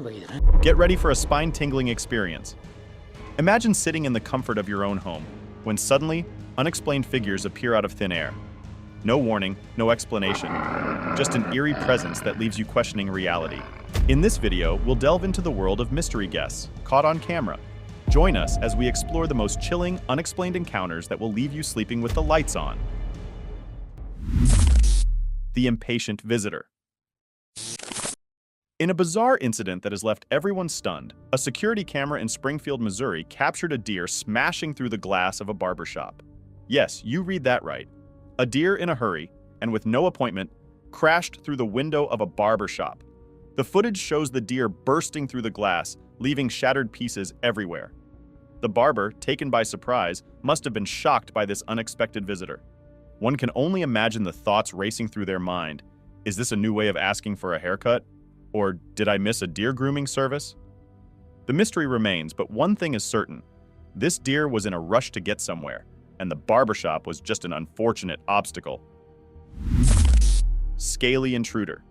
I'm breathing. Get ready for a spine-tingling experience. Imagine sitting in the comfort of your own home, when suddenly, unexplained figures appear out of thin air. No warning, no explanation, just an eerie presence that leaves you questioning reality. In this video, we'll delve into the world of mystery guests, caught on camera. Join us as we explore the most chilling, unexplained encounters that will leave you sleeping with the lights on. The impatient visitor. In a bizarre incident that has left everyone stunned, a security camera in Springfield, Missouri captured a deer smashing through the glass of a barbershop. Yes, you read that right. A deer in a hurry, and with no appointment, crashed through the window of a barbershop. The footage shows the deer bursting through the glass, leaving shattered pieces everywhere. The barber, taken by surprise, must have been shocked by this unexpected visitor. One can only imagine the thoughts racing through their mind. Is this a new way of asking for a haircut? Or did I miss a deer grooming service? The mystery remains, but one thing is certain. This deer was in a rush to get somewhere, and the barbershop was just an unfortunate obstacle. Scaly intruder.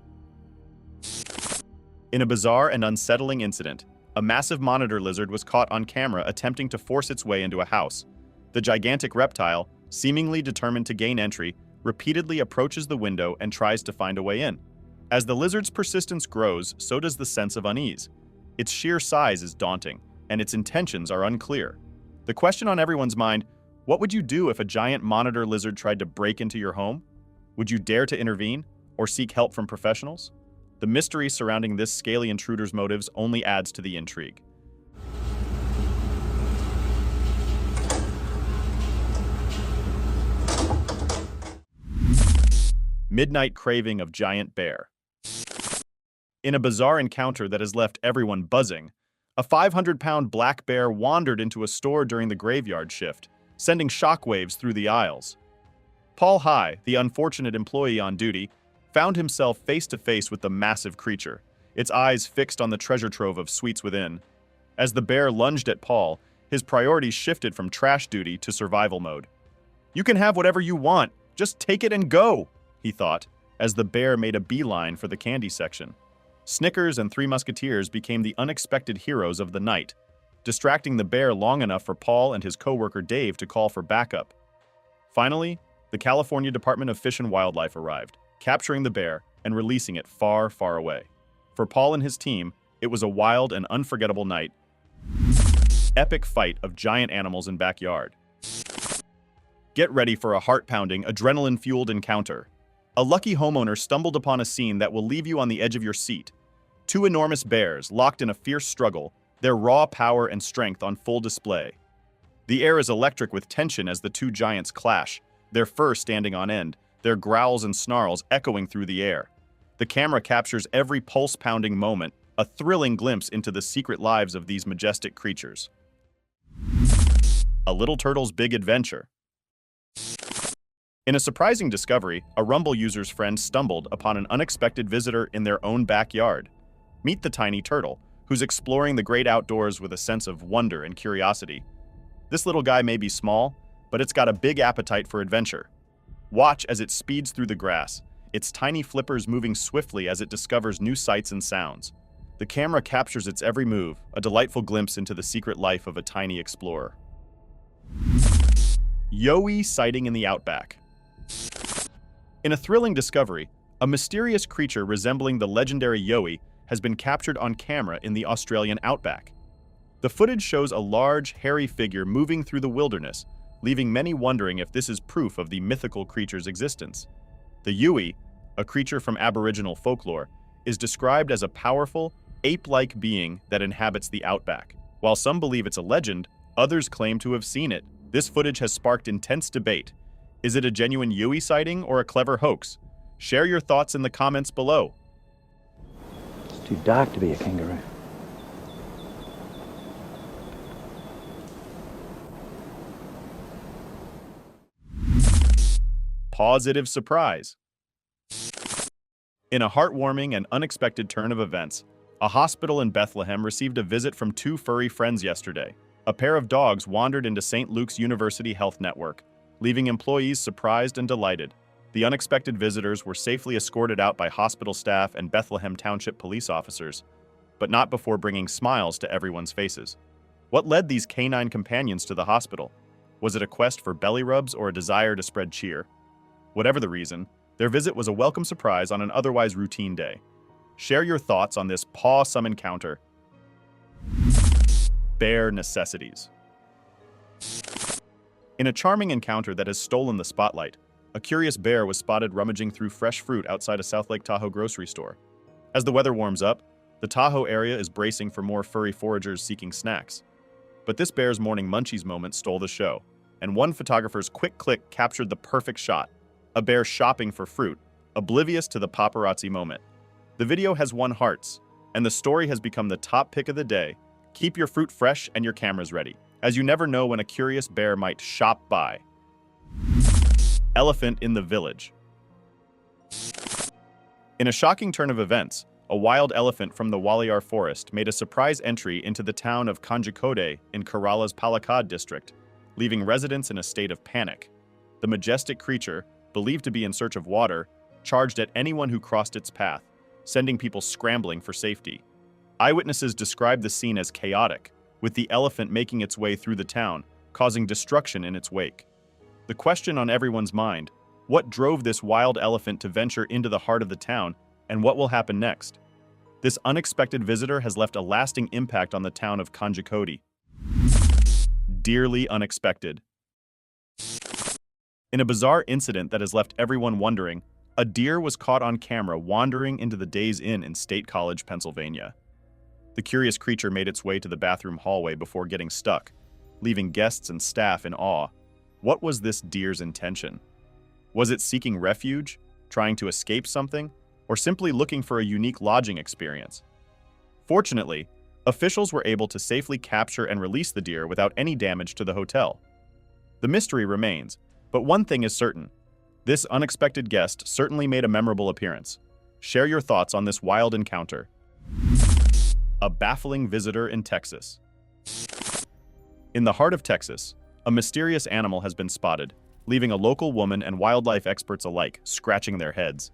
In a bizarre and unsettling incident, a massive monitor lizard was caught on camera attempting to force its way into a house. The gigantic reptile, seemingly determined to gain entry, repeatedly approaches the window and tries to find a way in. As the lizard's persistence grows, so does the sense of unease. Its sheer size is daunting, and its intentions are unclear. The question on everyone's mind, what would you do if a giant monitor lizard tried to break into your home? Would you dare to intervene, or seek help from professionals? The mystery surrounding this scaly intruder's motives only adds to the intrigue. Midnight craving of giant bear. In a bizarre encounter that has left everyone buzzing, a 500-pound black bear wandered into a store during the graveyard shift, sending shockwaves through the aisles. Paul High, the unfortunate employee on duty, found himself face-to-face with the massive creature, its eyes fixed on the treasure trove of sweets within. As the bear lunged at Paul, his priorities shifted from trash duty to survival mode. "You can have whatever you want, just take it and go," he thought, as the bear made a beeline for the candy section. Snickers and Three Musketeers became the unexpected heroes of the night, distracting the bear long enough for Paul and his coworker Dave to call for backup. Finally, the California Department of Fish and Wildlife arrived, capturing the bear and releasing it far, far away. For Paul and his team, it was a wild and unforgettable night. Epic fight of giant animals in backyard. Get ready for a heart-pounding, adrenaline-fueled encounter. A lucky homeowner stumbled upon a scene that will leave you on the edge of your seat. Two enormous bears locked in a fierce struggle, their raw power and strength on full display. The air is electric with tension as the two giants clash, their fur standing on end, their growls and snarls echoing through the air. The camera captures every pulse-pounding moment, a thrilling glimpse into the secret lives of these majestic creatures. A little turtle's big adventure. In a surprising discovery, a Rumble user's friend stumbled upon an unexpected visitor in their own backyard. Meet the tiny turtle, who's exploring the great outdoors with a sense of wonder and curiosity. This little guy may be small, but it's got a big appetite for adventure. Watch as it speeds through the grass, its tiny flippers moving swiftly as it discovers new sights and sounds. The camera captures its every move, a delightful glimpse into the secret life of a tiny explorer. Yowie sighting in the outback. In a thrilling discovery, a mysterious creature resembling the legendary Yowie has been captured on camera in the Australian outback. The footage shows a large, hairy figure moving through the wilderness, leaving many wondering if this is proof of the mythical creature's existence. The Yowie, a creature from Aboriginal folklore, is described as a powerful, ape-like being that inhabits the outback. While some believe it's a legend, others claim to have seen it. This footage has sparked intense debate. Is it a genuine Yowie sighting or a clever hoax? Share your thoughts in the comments below. It's too dark to be a kangaroo. Positive surprise. In a heartwarming and unexpected turn of events, a hospital in Bethlehem received a visit from two furry friends yesterday. A pair of dogs wandered into St. Luke's University Health Network, leaving employees surprised and delighted. The unexpected visitors were safely escorted out by hospital staff and Bethlehem Township police officers. but not before bringing smiles to everyone's faces. What led these canine companions to the hospital? Was it a quest for belly rubs or a desire to spread cheer? Whatever the reason, their visit was a welcome surprise on an otherwise routine day. Share your thoughts on this paw-some encounter. Bear necessities. In a charming encounter that has stolen the spotlight, a curious bear was spotted rummaging through fresh fruit outside a South Lake Tahoe grocery store. As the weather warms up, the Tahoe area is bracing for more furry foragers seeking snacks. But this bear's morning munchies moment stole the show, and one photographer's quick click captured the perfect shot. A bear shopping for fruit, oblivious to the paparazzi moment. The video has won hearts, and the story has become the top pick of the day. Keep your fruit fresh and your cameras ready, as you never know when a curious bear might shop by. Elephant in the village. In a shocking turn of events, a wild elephant from the Walayar forest made a surprise entry into the town of Kanjikode in Kerala's Palakkad district, leaving residents in a state of panic. The majestic creature, believed to be in search of water, charged at anyone who crossed its path, sending people scrambling for safety. Eyewitnesses described the scene as chaotic, with the elephant making its way through the town, causing destruction in its wake. The question on everyone's mind: what drove this wild elephant to venture into the heart of the town, and what will happen next? This unexpected visitor has left a lasting impact on the town of Kanjikode. Dearly unexpected. In a bizarre incident that has left everyone wondering, a deer was caught on camera wandering into the Days Inn in State College, Pennsylvania. The curious creature made its way to the bathroom hallway before getting stuck, leaving guests and staff in awe. What was this deer's intention? Was it seeking refuge, trying to escape something, or simply looking for a unique lodging experience? Fortunately, officials were able to safely capture and release the deer without any damage to the hotel. The mystery remains, but one thing is certain: this unexpected guest certainly made a memorable appearance. Share your thoughts on this wild encounter. A baffling visitor in Texas. In the heart of Texas, a mysterious animal has been spotted, leaving a local woman and wildlife experts alike scratching their heads.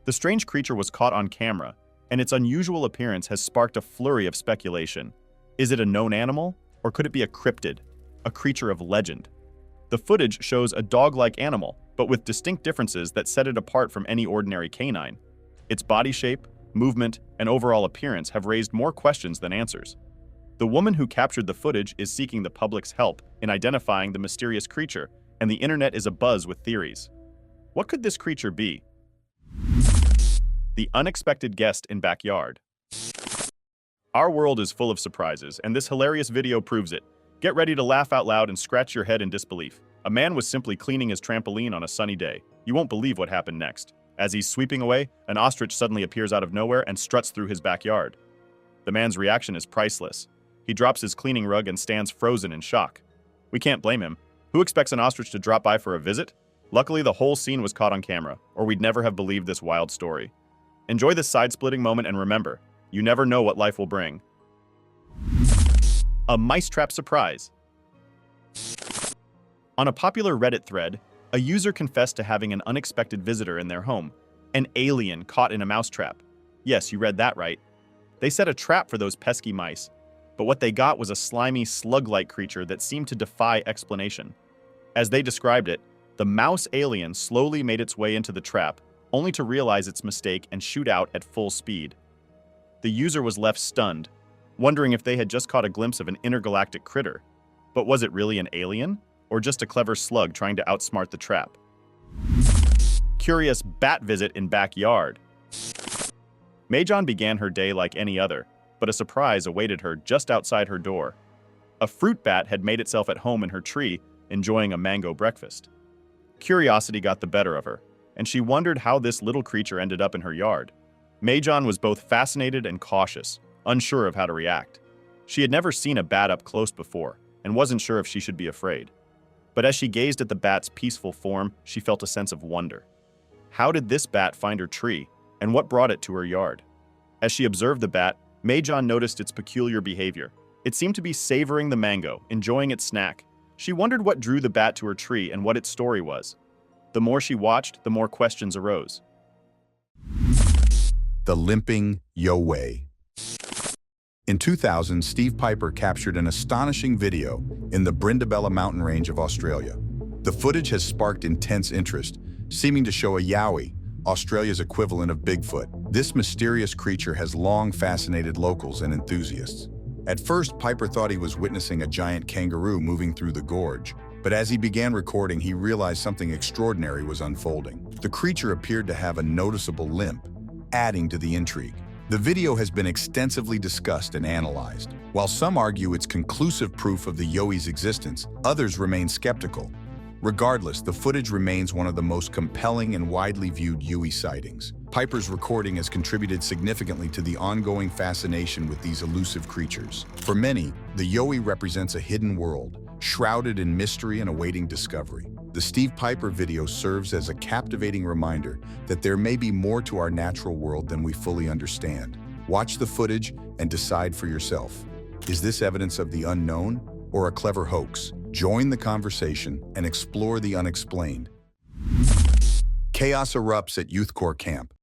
The strange creature was caught on camera, and its unusual appearance has sparked a flurry of speculation. Is it a known animal, or could it be a cryptid, a creature of legend? The footage shows a dog-like animal, but with distinct differences that set it apart from any ordinary canine. Its body shape, movement, and overall appearance have raised more questions than answers. The woman who captured the footage is seeking the public's help in identifying the mysterious creature, and the internet is abuzz with theories. What could this creature be? The unexpected guest in backyard. Our world is full of surprises, and this hilarious video proves it. Get ready to laugh out loud and scratch your head in disbelief. A man was simply cleaning his trampoline on a sunny day. You won't believe what happened next. As he's sweeping away, an ostrich suddenly appears out of nowhere and struts through his backyard. The man's reaction is priceless. He drops his cleaning rug and stands frozen in shock. We can't blame him. Who expects an ostrich to drop by for a visit? Luckily, the whole scene was caught on camera, or we'd never have believed this wild story. Enjoy this side-splitting moment and remember, you never know what life will bring. A mice trap surprise. On a popular Reddit thread, a user confessed to having an unexpected visitor in their home, an alien caught in a mouse trap. Yes, you read that right. They set a trap for those pesky mice, but what they got was a slimy, slug-like creature that seemed to defy explanation. As they described it, the mouse alien slowly made its way into the trap, only to realize its mistake and shoot out at full speed. The user was left stunned, wondering if they had just caught a glimpse of an intergalactic critter. But was it really an alien, or just a clever slug trying to outsmart the trap? Curious bat visit in backyard. Mahjong began her day like any other, but a surprise awaited her just outside her door. A fruit bat had made itself at home in her tree, enjoying a mango breakfast. Curiosity got the better of her, and she wondered how this little creature ended up in her yard. Mahjong was both fascinated and cautious, unsure of how to react. She had never seen a bat up close before, and wasn't sure if she should be afraid. But as she gazed at the bat's peaceful form, she felt a sense of wonder. How did this bat find her tree, and what brought it to her yard? As she observed the bat, Mahjong noticed its peculiar behavior. It seemed to be savoring the mango, enjoying its snack. She wondered what drew the bat to her tree and what its story was. The more she watched, the more questions arose. The limping Yowie. In 2000, Steve Piper captured an astonishing video in the Brindabella mountain range of Australia. The footage has sparked intense interest, seeming to show a Yowie, Australia's equivalent of Bigfoot. This mysterious creature has long fascinated locals and enthusiasts. At first, Piper thought he was witnessing a giant kangaroo moving through the gorge, but as he began recording, he realized something extraordinary was unfolding. The creature appeared to have a noticeable limp, adding to the intrigue. The video has been extensively discussed and analyzed. While some argue it's conclusive proof of the Yowie's existence, others remain skeptical. Regardless, the footage remains one of the most compelling and widely viewed Yowie sightings. Piper's recording has contributed significantly to the ongoing fascination with these elusive creatures. For many, the Yowie represents a hidden world, shrouded in mystery and awaiting discovery. The Steve Piper video serves as a captivating reminder that there may be more to our natural world than we fully understand. Watch the footage and decide for yourself. Is this evidence of the unknown or a clever hoax? Join the conversation and explore the unexplained. Chaos erupts at Youth Corps camp.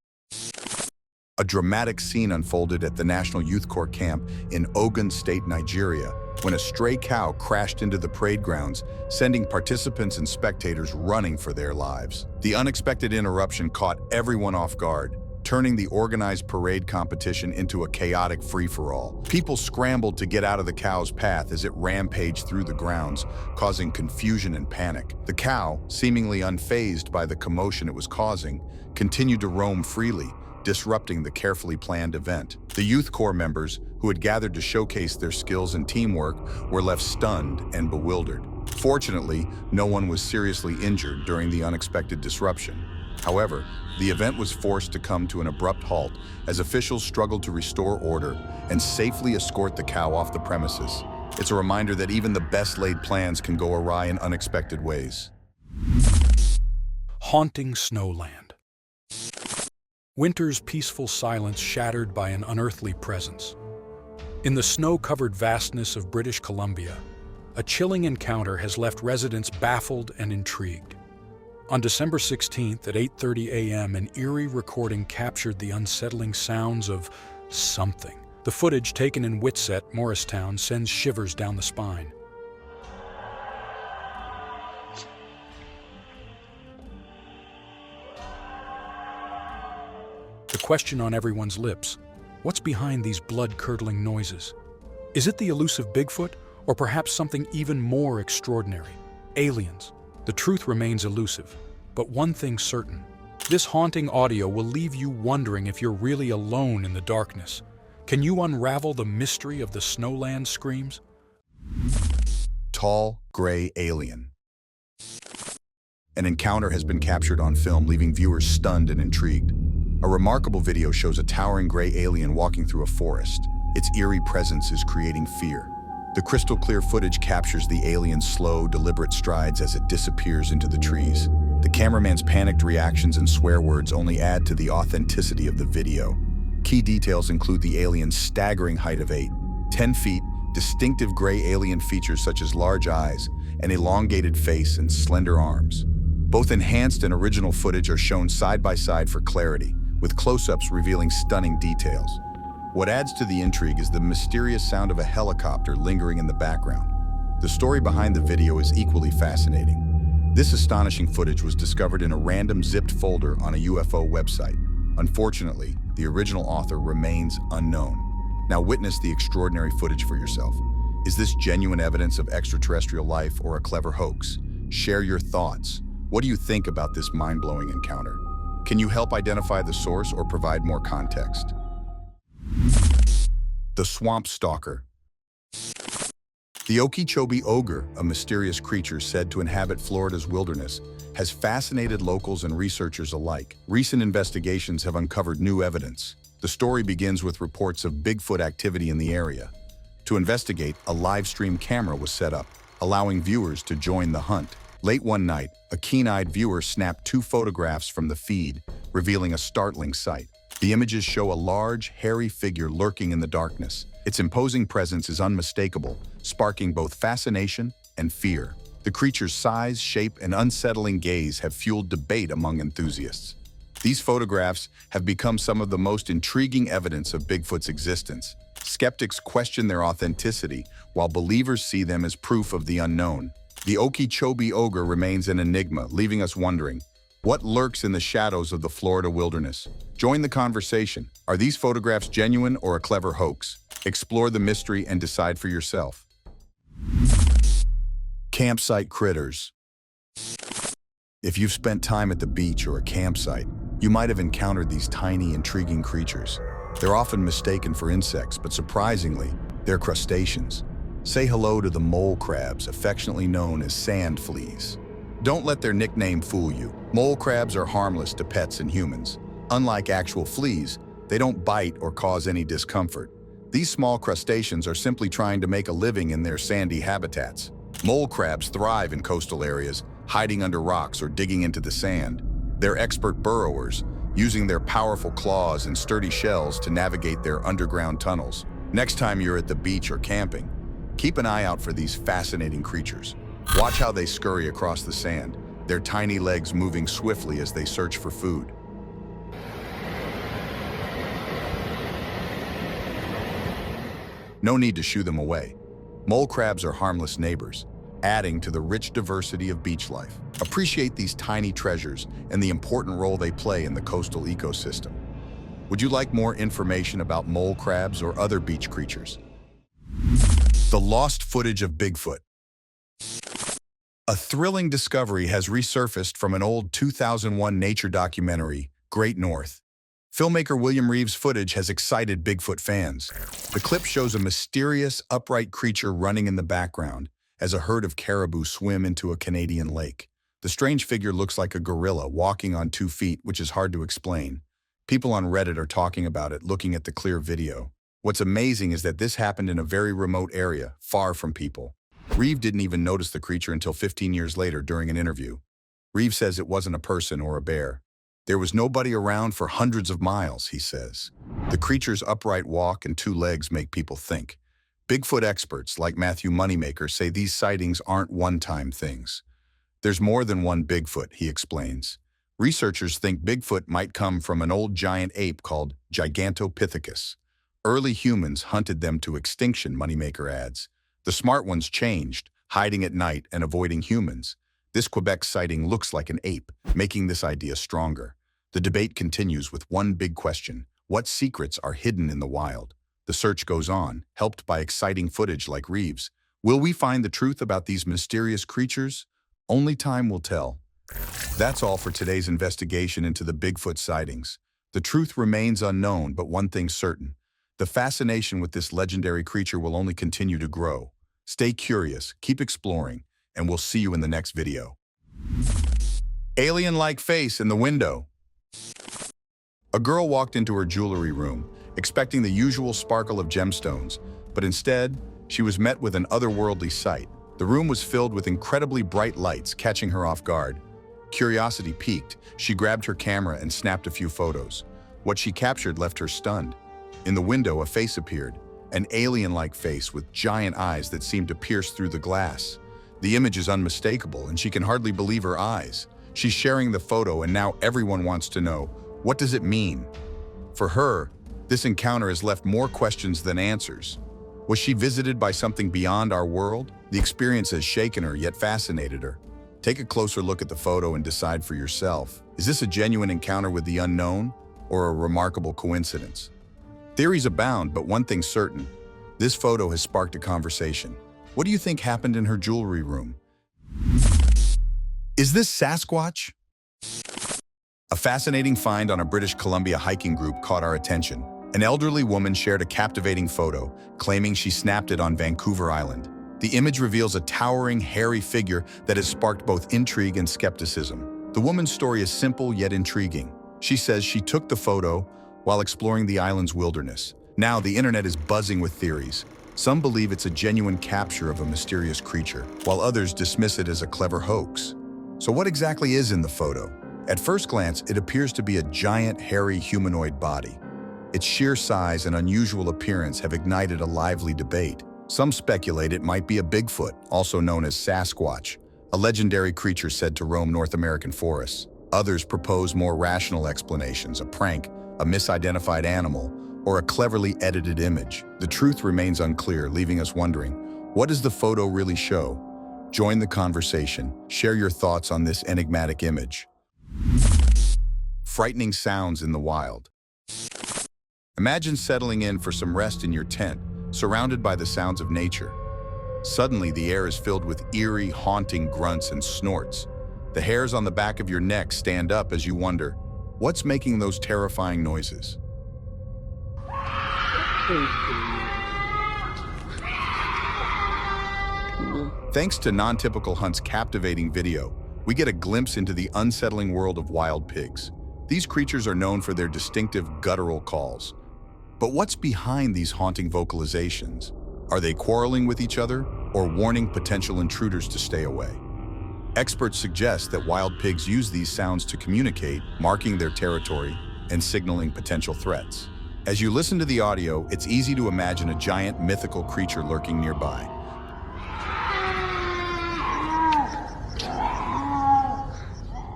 A dramatic scene unfolded at the National Youth Corps camp in Ogun State, Nigeria, when a stray cow crashed into the parade grounds, sending participants and spectators running for their lives. The unexpected interruption caught everyone off guard, turning the organized parade competition into a chaotic free-for-all. People scrambled to get out of the cow's path as it rampaged through the grounds, causing confusion and panic. The cow, seemingly unfazed by the commotion it was causing, continued to roam freely, disrupting the carefully planned event. The Youth Corps members, who had gathered to showcase their skills and teamwork, were left stunned and bewildered. Fortunately, no one was seriously injured during the unexpected disruption. However, the event was forced to come to an abrupt halt as officials struggled to restore order and safely escort the cow off the premises. It's a reminder that even the best laid plans can go awry in unexpected ways. Haunting snowland. Winter's peaceful silence shattered by an unearthly presence. In the snow-covered vastness of British Columbia, a chilling encounter has left residents baffled and intrigued. On December 16th at 8:30 a.m., an eerie recording captured the unsettling sounds of something. The footage, taken in Whitsett, Morristown, sends shivers down the spine. The question on everyone's lips: what's behind these blood-curdling noises? Is it the elusive Bigfoot, or perhaps something even more extraordinary? Aliens. The truth remains elusive, but one thing's certain. This haunting audio will leave you wondering if you're really alone in the darkness. Can you unravel the mystery of the snowland screams? Tall, gray alien. An encounter has been captured on film, leaving viewers stunned and intrigued. A remarkable video shows a towering gray alien walking through a forest. Its eerie presence is creating fear. The crystal-clear footage captures the alien's slow, deliberate strides as it disappears into the trees. The cameraman's panicked reactions and swear words only add to the authenticity of the video. Key details include the alien's staggering height of 10 feet, distinctive gray alien features such as large eyes, an elongated face, and slender arms. Both enhanced and original footage are shown side by side for clarity, with close-ups revealing stunning details. What adds to the intrigue is the mysterious sound of a helicopter lingering in the background. The story behind the video is equally fascinating. This astonishing footage was discovered in a random zipped folder on a UFO website. Unfortunately, the original author remains unknown. Now witness the extraordinary footage for yourself. Is this genuine evidence of extraterrestrial life or a clever hoax? Share your thoughts. What do you think about this mind-blowing encounter? Can you help identify the source or provide more context? The Swamp Stalker. The Okeechobee ogre, a mysterious creature said to inhabit Florida's wilderness, has fascinated locals and researchers alike. Recent investigations have uncovered new evidence. The story begins with reports of Bigfoot activity in the area. To investigate, a live stream camera was set up, allowing viewers to join the hunt. Late one night, a keen-eyed viewer snapped 2 photographs from the feed, revealing a startling sight. The images show a large, hairy figure lurking in the darkness. Its imposing presence is unmistakable, sparking both fascination and fear. The creature's size, shape, and unsettling gaze have fueled debate among enthusiasts. These photographs have become some of the most intriguing evidence of Bigfoot's existence. Skeptics question their authenticity, while believers see them as proof of the unknown. The Okeechobee ogre remains an enigma, leaving us wondering, what lurks in the shadows of the Florida wilderness? Join the conversation. Are these photographs genuine or a clever hoax? Explore the mystery and decide for yourself. Campsite critters. If you've spent time at the beach or a campsite, you might have encountered these tiny, intriguing creatures. They're often mistaken for insects, but surprisingly, they're crustaceans. Say hello to the mole crabs, affectionately known as sand fleas. Don't let their nickname fool you. Mole crabs are harmless to pets and humans. Unlike actual fleas, they don't bite or cause any discomfort. These small crustaceans are simply trying to make a living in their sandy habitats. Mole crabs thrive in coastal areas, hiding under rocks or digging into the sand. They're expert burrowers, using their powerful claws and sturdy shells to navigate their underground tunnels. Next time you're at the beach or camping, keep an eye out for these fascinating creatures. Watch how they scurry across the sand, their tiny legs moving swiftly as they search for food. No need to shoo them away. Mole crabs are harmless neighbors, adding to the rich diversity of beach life. Appreciate these tiny treasures and the important role they play in the coastal ecosystem. Would you like more information about mole crabs or other beach creatures? The lost footage of Bigfoot. A thrilling discovery has resurfaced from an old 2001 nature documentary, Great North. Filmmaker William Reeves' footage has excited Bigfoot fans. The clip shows a mysterious, upright creature running in the background as a herd of caribou swim into a Canadian lake. The strange figure looks like a gorilla walking on 2 feet, which is hard to explain. People on Reddit are talking about it, looking at the clear video. What's amazing is that this happened in a very remote area, far from people. Reeves didn't even notice the creature until 15 years later during an interview. Reeves says it wasn't a person or a bear. There was nobody around for hundreds of miles, he says. The creature's upright walk and 2 legs make people think. Bigfoot experts like Matthew Moneymaker say these sightings aren't one-time things. There's more than one Bigfoot, he explains. Researchers think Bigfoot might come from an old giant ape called Gigantopithecus. Early humans hunted them to extinction, Moneymaker adds. The smart ones changed, hiding at night and avoiding humans. This Quebec sighting looks like an ape, making this idea stronger. The debate continues with one big question: what secrets are hidden in the wild? The search goes on, helped by exciting footage like Reeves. Will we find the truth about these mysterious creatures? Only time will tell. That's all for today's investigation into the Bigfoot sightings. The truth remains unknown, but one thing's certain. The fascination with this legendary creature will only continue to grow. Stay curious, keep exploring, and we'll see you in the next video. Alien-like face in the window. A girl walked into her jewelry room, expecting the usual sparkle of gemstones, but instead, she was met with an otherworldly sight. The room was filled with incredibly bright lights, catching her off guard. Curiosity piqued, she grabbed her camera and snapped a few photos. What she captured left her stunned. In the window, a face appeared, an alien-like face with giant eyes that seemed to pierce through the glass. The image is unmistakable, and she can hardly believe her eyes. She's sharing the photo, and now everyone wants to know, what does it mean? For her, this encounter has left more questions than answers. Was she visited by something beyond our world? The experience has shaken her, yet fascinated her. Take a closer look at the photo and decide for yourself. Is this a genuine encounter with the unknown, or a remarkable coincidence? Theories abound, but one thing's certain. This photo has sparked a conversation. What do you think happened in her jewelry room? Is this Sasquatch? A fascinating find on a British Columbia hiking group caught our attention. An elderly woman shared a captivating photo, claiming she snapped it on Vancouver Island. The image reveals a towering, hairy figure that has sparked both intrigue and skepticism. The woman's story is simple yet intriguing. She says she took the photo while exploring the island's wilderness. Now, the internet is buzzing with theories. Some believe it's a genuine capture of a mysterious creature, while others dismiss it as a clever hoax. So what exactly is in the photo? At first glance, it appears to be a giant, hairy humanoid body. Its sheer size and unusual appearance have ignited a lively debate. Some speculate it might be a Bigfoot, also known as Sasquatch, a legendary creature said to roam North American forests. Others propose more rational explanations: a prank, a misidentified animal, or a cleverly edited image? The truth remains unclear, leaving us wondering, what does the photo really show? Join the conversation. Share your thoughts on this enigmatic image. Frightening sounds in the wild. Imagine settling in for some rest in your tent, surrounded by the sounds of nature. Suddenly, the air is filled with eerie, haunting grunts and snorts. The hairs on the back of your neck stand up as you wonder, what's making those terrifying noises? Thanks to Non-Typical Hunt's captivating video, we get a glimpse into the unsettling world of wild pigs. These creatures are known for their distinctive guttural calls. But what's behind these haunting vocalizations? Are they quarreling with each other or warning potential intruders to stay away? Experts suggest that wild pigs use these sounds to communicate, marking their territory and signaling potential threats. As you listen to the audio, it's easy to imagine a giant mythical creature lurking nearby.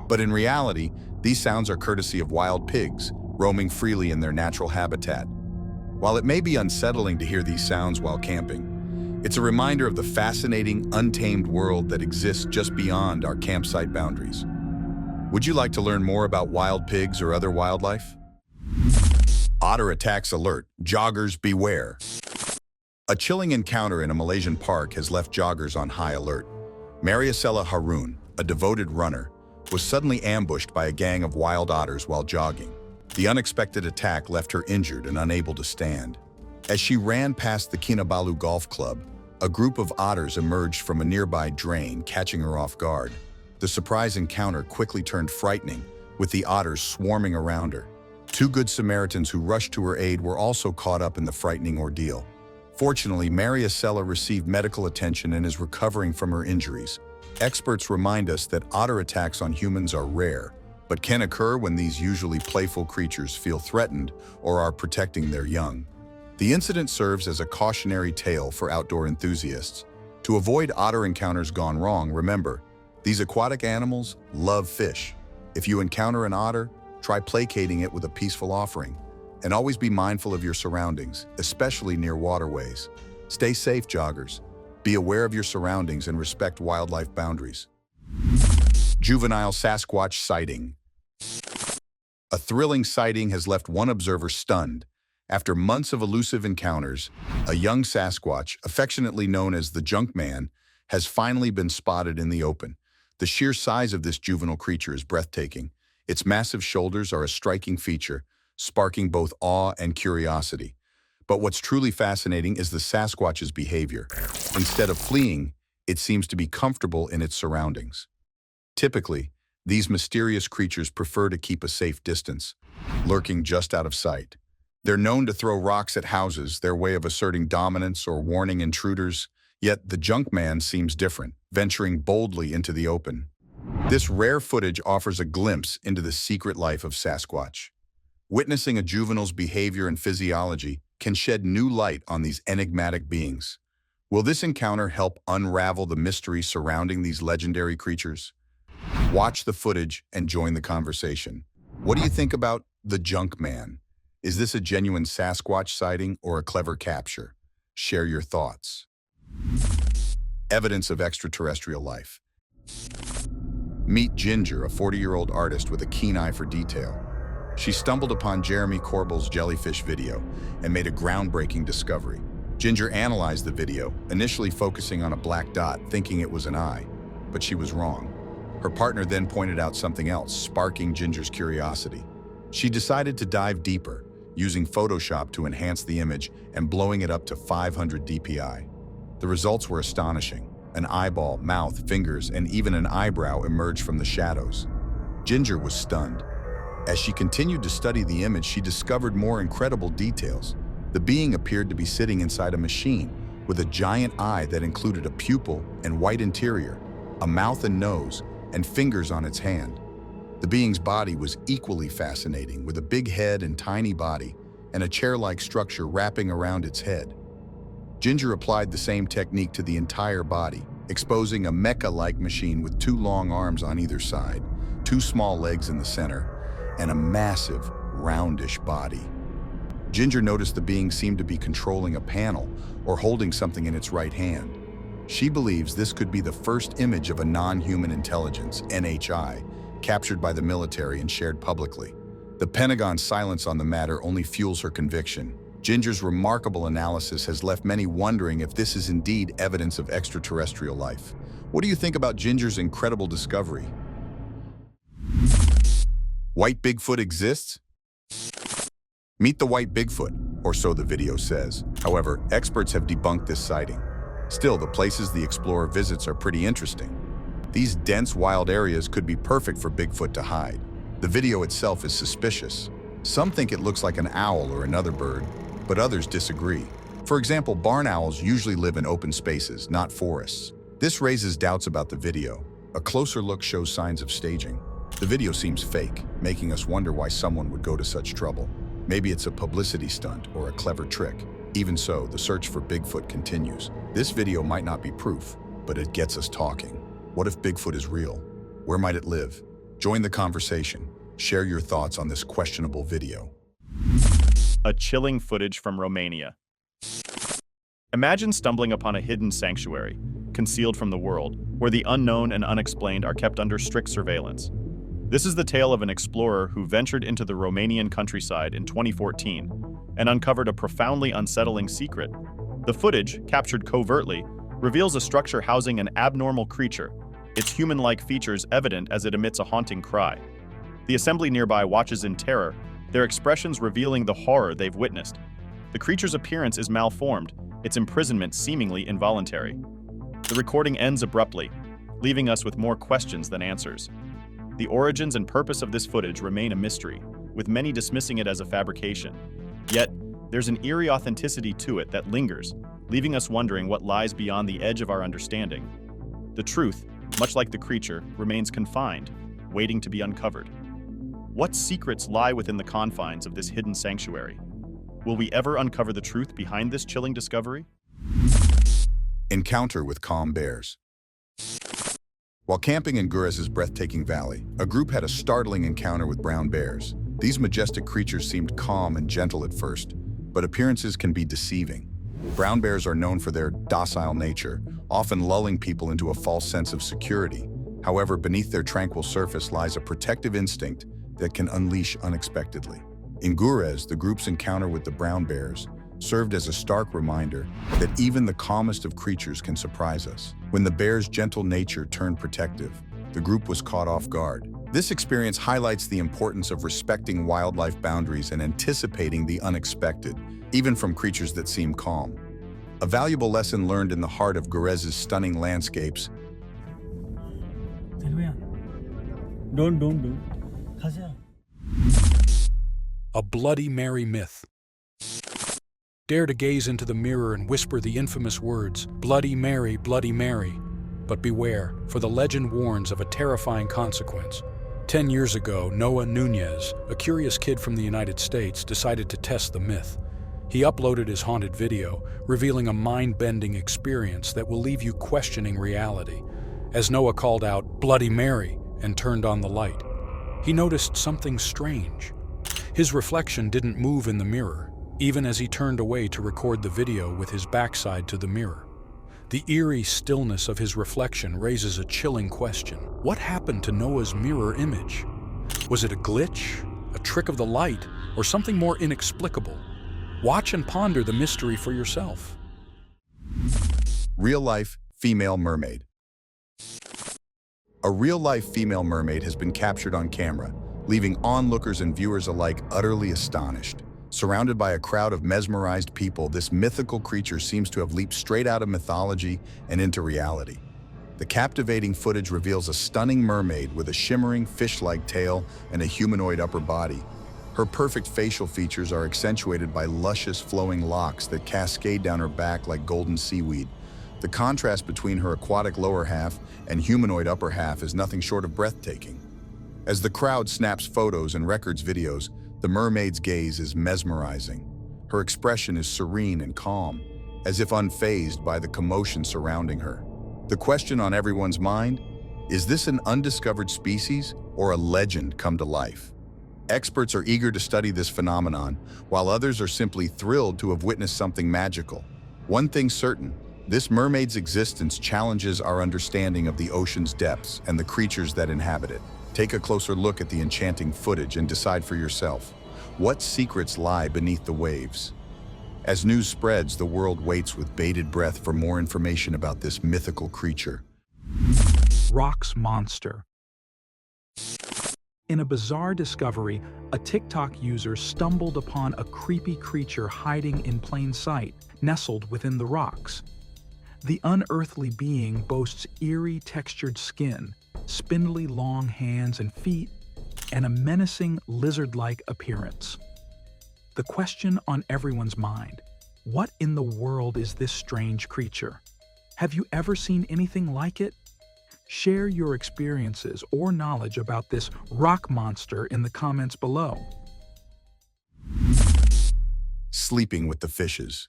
But in reality, these sounds are courtesy of wild pigs, roaming freely in their natural habitat. While it may be unsettling to hear these sounds while camping, it's a reminder of the fascinating, untamed world that exists just beyond our campsite boundaries. Would you like to learn more about wild pigs or other wildlife? Otter attacks alert. Joggers beware. A chilling encounter in a Malaysian park has left joggers on high alert. Mariasela Harun, a devoted runner, was suddenly ambushed by a gang of wild otters while jogging. The unexpected attack left her injured and unable to stand. As she ran past the Kinabalu Golf Club, a group of otters emerged from a nearby drain, catching her off guard. The surprise encounter quickly turned frightening, with the otters swarming around her. Two good Samaritans who rushed to her aid were also caught up in the frightening ordeal. Fortunately, Mariasela received medical attention and is recovering from her injuries. Experts remind us that otter attacks on humans are rare, but can occur when these usually playful creatures feel threatened or are protecting their young. The incident serves as a cautionary tale for outdoor enthusiasts. To avoid otter encounters gone wrong, remember, these aquatic animals love fish. If you encounter an otter, try placating it with a peaceful offering. And always be mindful of your surroundings, especially near waterways. Stay safe, joggers. Be aware of your surroundings and respect wildlife boundaries. Juvenile Sasquatch sighting. A thrilling sighting has left one observer stunned. After months of elusive encounters, a young Sasquatch, affectionately known as the Junk Man, has finally been spotted in the open. The sheer size of this juvenile creature is breathtaking. Its massive shoulders are a striking feature, sparking both awe and curiosity. But what's truly fascinating is the Sasquatch's behavior. Instead of fleeing, it seems to be comfortable in its surroundings. Typically, these mysterious creatures prefer to keep a safe distance, lurking just out of sight. They're known to throw rocks at houses, their way of asserting dominance or warning intruders, yet the Junk Man seems different, venturing boldly into the open. This rare footage offers a glimpse into the secret life of Sasquatch. Witnessing a juvenile's behavior and physiology can shed new light on these enigmatic beings. Will this encounter help unravel the mystery surrounding these legendary creatures? Watch the footage and join the conversation. What do you think about the Junk Man? Is this a genuine Sasquatch sighting or a clever capture? Share your thoughts. Evidence of extraterrestrial life. Meet Ginger, a 40-year-old artist with a keen eye for detail. She stumbled upon Jeremy Corbell's jellyfish video and made a groundbreaking discovery. Ginger analyzed the video, initially focusing on a black dot, thinking it was an eye, but she was wrong. Her partner then pointed out something else, sparking Ginger's curiosity. She decided to dive deeper, using Photoshop to enhance the image and blowing it up to 500 dpi. The results were astonishing. An eyeball, mouth, fingers, and even an eyebrow emerged from the shadows. Ginger was stunned. As she continued to study the image, she discovered more incredible details. The being appeared to be sitting inside a machine with a giant eye that included a pupil and white interior, a mouth and nose, and fingers on its hand. The being's body was equally fascinating, with a big head and tiny body, and a chair-like structure wrapping around its head. Ginger applied the same technique to the entire body, exposing a mecha-like machine with 2 long arms on either side, 2 small legs in the center, and a massive, roundish body. Ginger noticed the being seemed to be controlling a panel or holding something in its right hand. She believes this could be the first image of a non-human intelligence, NHI, captured by the military and shared publicly. The Pentagon's silence on the matter only fuels her conviction. Ginger's remarkable analysis has left many wondering if this is indeed evidence of extraterrestrial life. What do you think about Ginger's incredible discovery? White Bigfoot exists? Meet the white Bigfoot, or so the video says. However, experts have debunked this sighting. Still, the places the explorer visits are pretty interesting. These dense, wild areas could be perfect for Bigfoot to hide. The video itself is suspicious. Some think it looks like an owl or another bird, but others disagree. For example, barn owls usually live in open spaces, not forests. This raises doubts about the video. A closer look shows signs of staging. The video seems fake, making us wonder why someone would go to such trouble. Maybe it's a publicity stunt or a clever trick. Even so, the search for Bigfoot continues. This video might not be proof, but it gets us talking. What if Bigfoot is real? Where might it live? Join the conversation. Share your thoughts on this questionable video. A chilling footage from Romania. Imagine stumbling upon a hidden sanctuary, concealed from the world, where the unknown and unexplained are kept under strict surveillance. This is the tale of an explorer who ventured into the Romanian countryside in 2014 and uncovered a profoundly unsettling secret. The footage, captured covertly, reveals a structure housing an abnormal creature, its human-like features evident as it emits a haunting cry. The assembly nearby watches in terror, their expressions revealing the horror they've witnessed. The creature's appearance is malformed, its imprisonment seemingly involuntary. The recording ends abruptly, leaving us with more questions than answers. The origins and purpose of this footage remain a mystery, with many dismissing it as a fabrication. Yet, there's an eerie authenticity to it that lingers, leaving us wondering what lies beyond the edge of our understanding. The truth, much like the creature, remains confined, waiting to be uncovered. What secrets lie within the confines of this hidden sanctuary? Will we ever uncover the truth behind this chilling discovery? Encounter with calm bears. While camping in Gurez's breathtaking valley, a group had a startling encounter with brown bears. These majestic creatures seemed calm and gentle at first, but appearances can be deceiving. Brown bears are known for their docile nature, often lulling people into a false sense of security. However, beneath their tranquil surface lies a protective instinct that can unleash unexpectedly. In Gurez, the group's encounter with the brown bears served as a stark reminder that even the calmest of creatures can surprise us. When the bear's gentle nature turned protective, the group was caught off guard. This experience highlights the importance of respecting wildlife boundaries and anticipating the unexpected, even from creatures that seem calm. A valuable lesson learned in the heart of Gurez's stunning landscapes. Don't. A Bloody Mary myth. Dare to gaze into the mirror and whisper the infamous words, Bloody Mary, Bloody Mary. But beware, for the legend warns of a terrifying consequence. 10 years ago, Noah Nunez, a curious kid from the United States, decided to test the myth. He uploaded his haunted video, revealing a mind-bending experience that will leave you questioning reality. As Noah called out, Bloody Mary, and turned on the light, he noticed something strange. His reflection didn't move in the mirror, even as he turned away to record the video with his backside to the mirror. The eerie stillness of his reflection raises a chilling question. What happened to Noah's mirror image? Was it a glitch, a trick of the light, or something more inexplicable? Watch and ponder the mystery for yourself. Real-life female mermaid. A real-life female mermaid has been captured on camera, leaving onlookers and viewers alike utterly astonished. Surrounded by a crowd of mesmerized people, this mythical creature seems to have leaped straight out of mythology and into reality. The captivating footage reveals a stunning mermaid with a shimmering fish-like tail and a humanoid upper body. Her perfect facial features are accentuated by luscious flowing locks that cascade down her back like golden seaweed. The contrast between her aquatic lower half and humanoid upper half is nothing short of breathtaking. As the crowd snaps photos and records videos, the mermaid's gaze is mesmerizing. Her expression is serene and calm, as if unfazed by the commotion surrounding her. The question on everyone's mind, is this an undiscovered species or a legend come to life? Experts are eager to study this phenomenon, while others are simply thrilled to have witnessed something magical. One thing's certain, this mermaid's existence challenges our understanding of the ocean's depths and the creatures that inhabit it. Take a closer look at the enchanting footage and decide for yourself, what secrets lie beneath the waves? As news spreads, the world waits with bated breath for more information about this mythical creature. Rock's monster. In a bizarre discovery, a TikTok user stumbled upon a creepy creature hiding in plain sight, nestled within the rocks. The unearthly being boasts eerie textured skin, spindly long hands and feet, and a menacing lizard-like appearance. The question on everyone's mind, what in the world is this strange creature? Have you ever seen anything like it? Share your experiences or knowledge about this rock monster in the comments below. Sleeping with the fishes.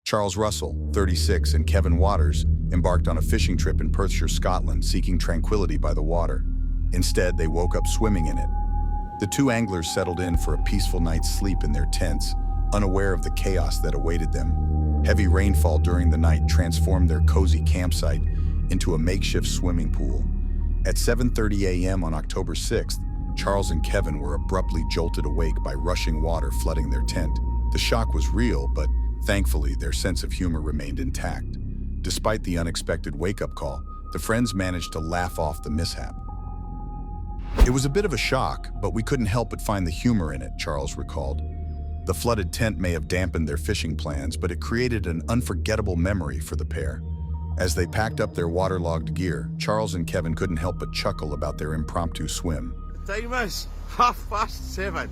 Charles Russell, 36, and Kevin Waters embarked on a fishing trip in Perthshire, Scotland, seeking tranquility by the water. Instead, they woke up swimming in it. The two anglers settled in for a peaceful night's sleep in their tents, unaware of the chaos that awaited them. Heavy rainfall during the night transformed their cozy campsite into a makeshift swimming pool. At 7:30 a.m. on October 6th, Charles and Kevin were abruptly jolted awake by rushing water flooding their tent. The shock was real, but thankfully their sense of humor remained intact. Despite the unexpected wake-up call, the friends managed to laugh off the mishap. It was a bit of a shock, but we couldn't help but find the humor in it, Charles recalled. The flooded tent may have dampened their fishing plans, but it created an unforgettable memory for the pair. As they packed up their waterlogged gear, Charles and Kevin couldn't help but chuckle about their impromptu swim. The time is 7:30.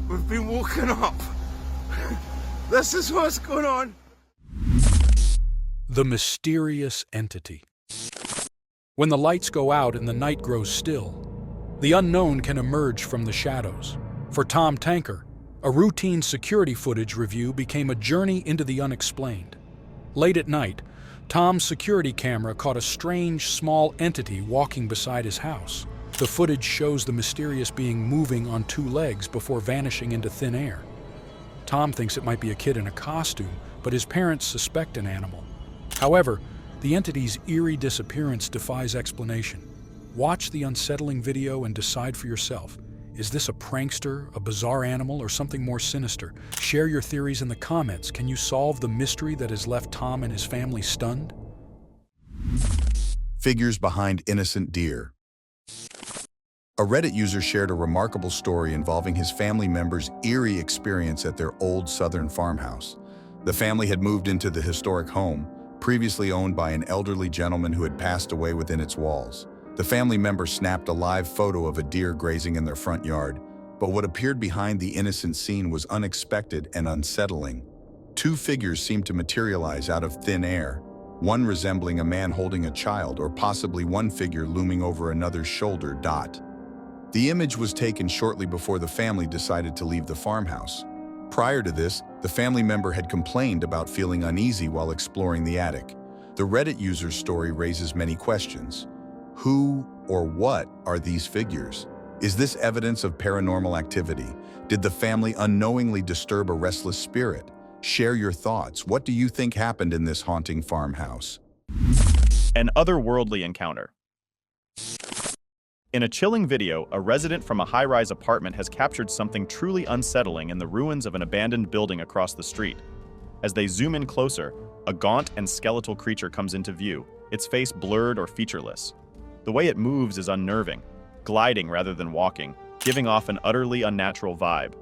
We've been woken up. This is what's going on. The mysterious entity. When the lights go out and the night grows still, the unknown can emerge from the shadows. For Tom Tanker, a routine security footage review became a journey into the unexplained. Late at night, Tom's security camera caught a strange, small entity walking beside his house. The footage shows the mysterious being moving on two legs before vanishing into thin air. Tom thinks it might be a kid in a costume, but his parents suspect an animal. However, the entity's eerie disappearance defies explanation. Watch the unsettling video and decide for yourself. Is this a prankster, a bizarre animal, or something more sinister? Share your theories in the comments. Can you solve the mystery that has left Tom and his family stunned? Figures behind innocent deer. A Reddit user shared a remarkable story involving his family member's eerie experience at their old southern farmhouse. The family had moved into the historic home, previously owned by an elderly gentleman who had passed away within its walls. The family member snapped a live photo of a deer grazing in their front yard, but what appeared behind the innocent scene was unexpected and unsettling. Two figures seemed to materialize out of thin air, one resembling a man holding a child, or possibly one figure looming over another's shoulder. The image was taken shortly before the family decided to leave the farmhouse. Prior to this, the family member had complained about feeling uneasy while exploring the attic. The Reddit user's story raises many questions. Who or what are these figures? Is this evidence of paranormal activity? Did the family unknowingly disturb a restless spirit? Share your thoughts. What do you think happened in this haunting farmhouse? An otherworldly encounter. In a chilling video, a resident from a high-rise apartment has captured something truly unsettling in the ruins of an abandoned building across the street. As they zoom in closer, a gaunt and skeletal creature comes into view, its face blurred or featureless. The way it moves is unnerving, gliding rather than walking, giving off an utterly unnatural vibe.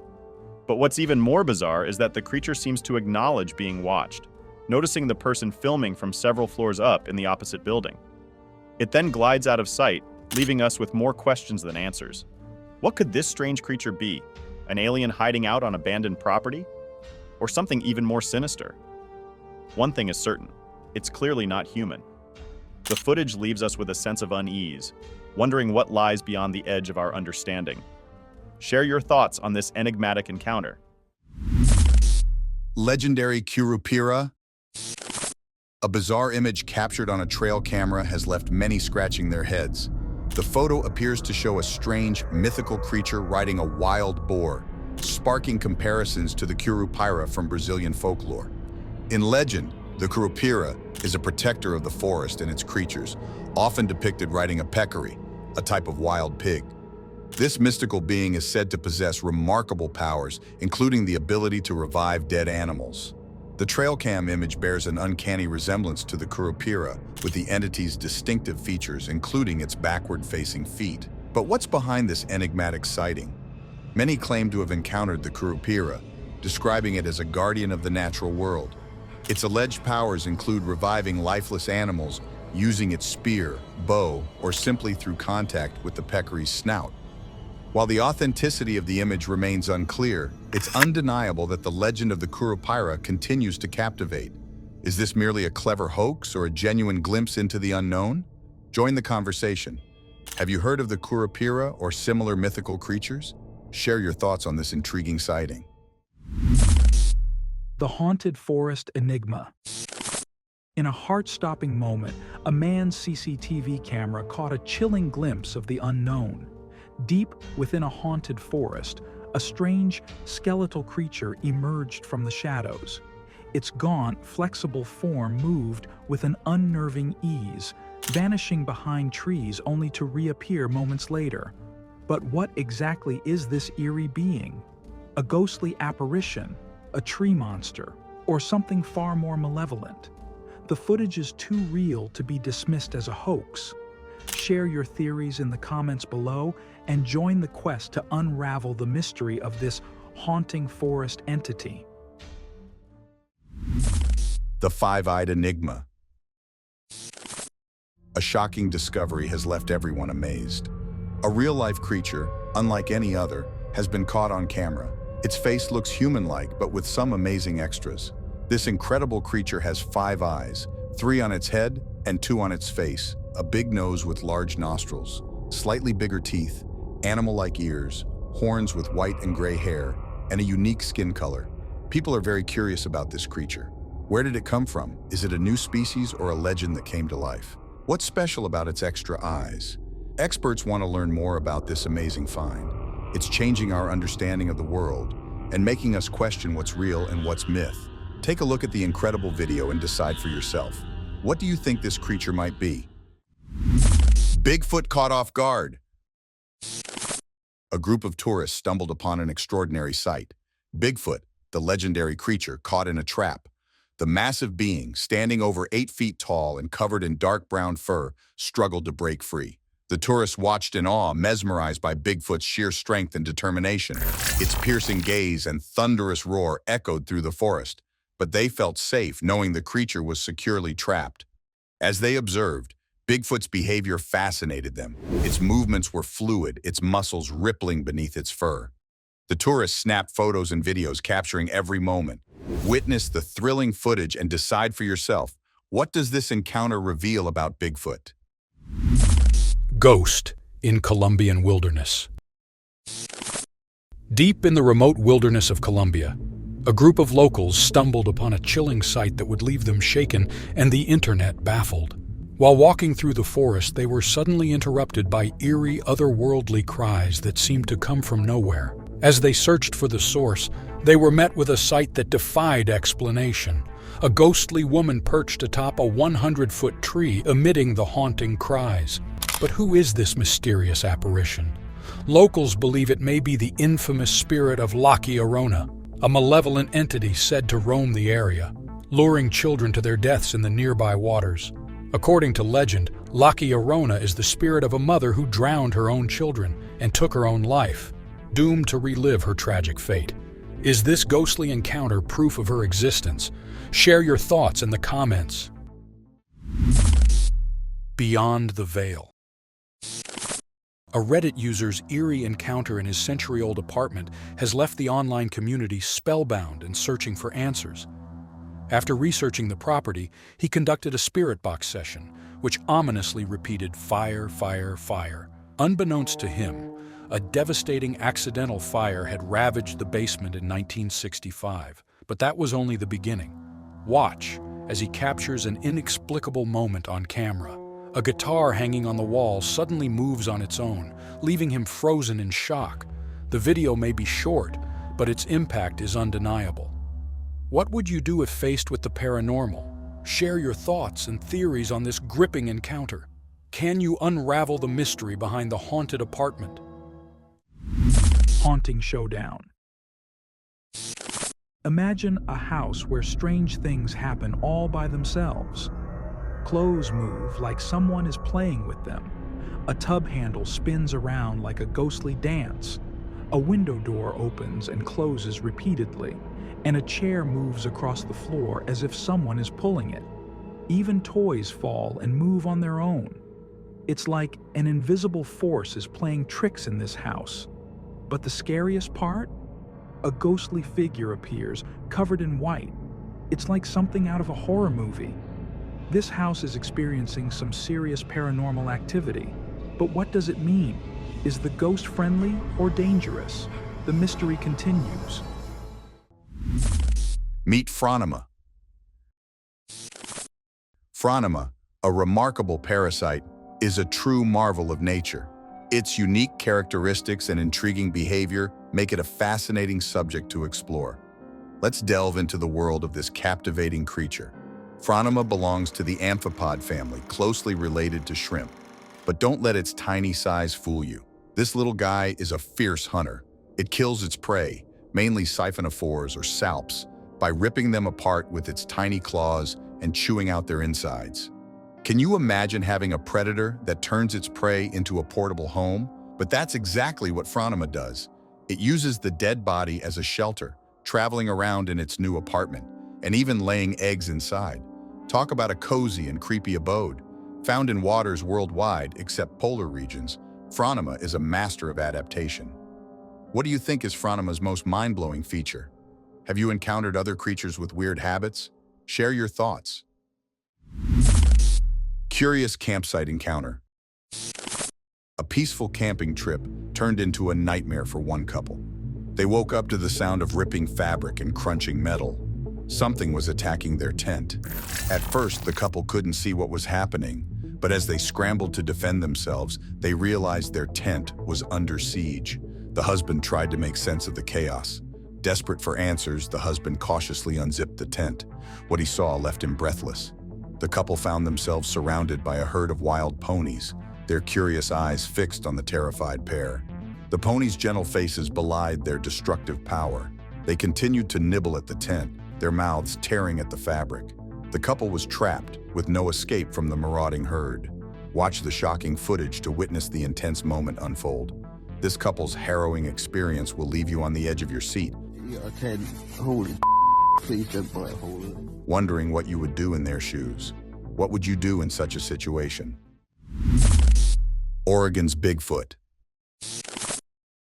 But what's even more bizarre is that the creature seems to acknowledge being watched, noticing the person filming from several floors up in the opposite building. It then glides out of sight, leaving us with more questions than answers. What could this strange creature be? An alien hiding out on abandoned property? Or something even more sinister? One thing is certain, it's clearly not human. The footage leaves us with a sense of unease, wondering what lies beyond the edge of our understanding. Share your thoughts on this enigmatic encounter. Legendary kurupira. A bizarre image captured on a trail camera has left many scratching their heads. The photo appears to show a strange, mythical creature riding a wild boar, sparking comparisons to the kurupira from Brazilian folklore. In legend, the kurupira is a protector of the forest and its creatures, often depicted riding a peccary, a type of wild pig. This mystical being is said to possess remarkable powers, including the ability to revive dead animals. The trail cam image bears an uncanny resemblance to the kurupira, with the entity's distinctive features, including its backward-facing feet. But what's behind this enigmatic sighting? Many claim to have encountered the kurupira, describing it as a guardian of the natural world. Its alleged powers include reviving lifeless animals using its spear, bow, or simply through contact with the peccary's snout. While the authenticity of the image remains unclear, it's undeniable that the legend of the kurupira continues to captivate. Is this merely a clever hoax or a genuine glimpse into the unknown? Join the conversation. Have you heard of the kurupira or similar mythical creatures? Share your thoughts on this intriguing sighting. The haunted forest enigma. In a heart-stopping moment, a man's CCTV camera caught a chilling glimpse of the unknown. Deep within a haunted forest, a strange, skeletal creature emerged from the shadows. Its gaunt, flexible form moved with an unnerving ease, vanishing behind trees only to reappear moments later. But what exactly is this eerie being? A ghostly apparition, a tree monster, or something far more malevolent? The footage is too real to be dismissed as a hoax. Share your theories in the comments below and join the quest to unravel the mystery of this haunting forest entity. The five-eyed enigma. A shocking discovery has left everyone amazed. A real-life creature, unlike any other, has been caught on camera. Its face looks human-like, but with some amazing extras. This incredible creature has 5 eyes, 3 on its head and 2 on its face, a big nose with large nostrils, slightly bigger teeth, animal-like ears, horns with white and gray hair, and a unique skin color. People are very curious about this creature. Where did it come from? Is it a new species or a legend that came to life? What's special about its extra eyes? Experts want to learn more about this amazing find. It's changing our understanding of the world and making us question what's real and what's myth. Take a look at the incredible video and decide for yourself. What do you think this creature might be? Bigfoot caught off guard. A group of tourists stumbled upon an extraordinary sight. Bigfoot, the legendary creature, caught in a trap. The massive being, standing over 8 feet tall and covered in dark brown fur, struggled to break free. The tourists watched in awe, mesmerized by Bigfoot's sheer strength and determination. Its piercing gaze and thunderous roar echoed through the forest, but they felt safe knowing the creature was securely trapped. As they observed, Bigfoot's behavior fascinated them. Its movements were fluid, its muscles rippling beneath its fur. The tourists snapped photos and videos capturing every moment. Witness the thrilling footage and decide for yourself, what does this encounter reveal about Bigfoot? Ghost in Colombian wilderness. Deep in the remote wilderness of Colombia, a group of locals stumbled upon a chilling sight that would leave them shaken and the internet baffled. While walking through the forest, they were suddenly interrupted by eerie, otherworldly cries that seemed to come from nowhere. As they searched for the source, they were met with a sight that defied explanation. A ghostly woman perched atop a 100-foot tree, emitting the haunting cries. But who is this mysterious apparition? Locals believe it may be the infamous spirit of La Llorona, a malevolent entity said to roam the area, luring children to their deaths in the nearby waters. According to legend, La Llorona is the spirit of a mother who drowned her own children and took her own life, doomed to relive her tragic fate. Is this ghostly encounter proof of her existence? Share your thoughts in the comments. Beyond the Veil. A Reddit user's eerie encounter in his century-old apartment has left the online community spellbound and searching for answers. After researching the property, he conducted a spirit box session, which ominously repeated fire, fire, fire. Unbeknownst to him, a devastating accidental fire had ravaged the basement in 1965, but that was only the beginning. Watch as he captures an inexplicable moment on camera, A guitar hanging on the wall suddenly moves on its own, leaving him frozen in shock. The video may be short, but its impact is undeniable. What would you do if faced with the paranormal? Share your thoughts and theories on this gripping encounter. Can you unravel the mystery behind the haunted apartment? Haunting showdown. Imagine a house where strange things happen all by themselves. Clothes move like someone is playing with them. A tub handle spins around like a ghostly dance. A window door opens and closes repeatedly, and a chair moves across the floor as if someone is pulling it. Even toys fall and move on their own. It's like an invisible force is playing tricks in this house. But the scariest part? A ghostly figure appears, covered in white. It's like something out of a horror movie. This house is experiencing some serious paranormal activity. But what does it mean? Is the ghost friendly or dangerous? The mystery continues. Meet Phronima. Phronima, a remarkable parasite, is a true marvel of nature. Its unique characteristics and intriguing behavior make it a fascinating subject to explore. Let's delve into the world of this captivating creature. Phronima belongs to the amphipod family, closely related to shrimp. But don't let its tiny size fool you. This little guy is a fierce hunter. It kills its prey, mainly siphonophores or salps, by ripping them apart with its tiny claws and chewing out their insides. Can you imagine having a predator that turns its prey into a portable home? But that's exactly what Phronima does. It uses the dead body as a shelter, traveling around in its new apartment, and even laying eggs inside. Talk about a cozy and creepy abode. Found in waters worldwide except polar regions, Phronima is a master of adaptation. What do you think is Phronima's most mind-blowing feature? Have you encountered other creatures with weird habits? Share your thoughts. Curious campsite encounter. A peaceful camping trip turned into a nightmare for one couple. They woke up to the sound of ripping fabric and crunching metal. Something was attacking their tent. At first, the couple couldn't see what was happening, but as they scrambled to defend themselves, they realized their tent was under siege. The husband tried to make sense of the chaos. Desperate for answers, the husband cautiously unzipped the tent. What he saw left him breathless. The couple found themselves surrounded by a herd of wild ponies, their curious eyes fixed on the terrified pair. The ponies' gentle faces belied their destructive power. They continued to nibble at the tent, their mouths tearing at the fabric. The couple was trapped, with no escape from the marauding herd. Watch the shocking footage to witness the intense moment unfold. This couple's harrowing experience will leave you on the edge of your seat, I can't hold it. Please don't hold it. wondering what you would do in their shoes. What would you do in such a situation? Oregon's Bigfoot.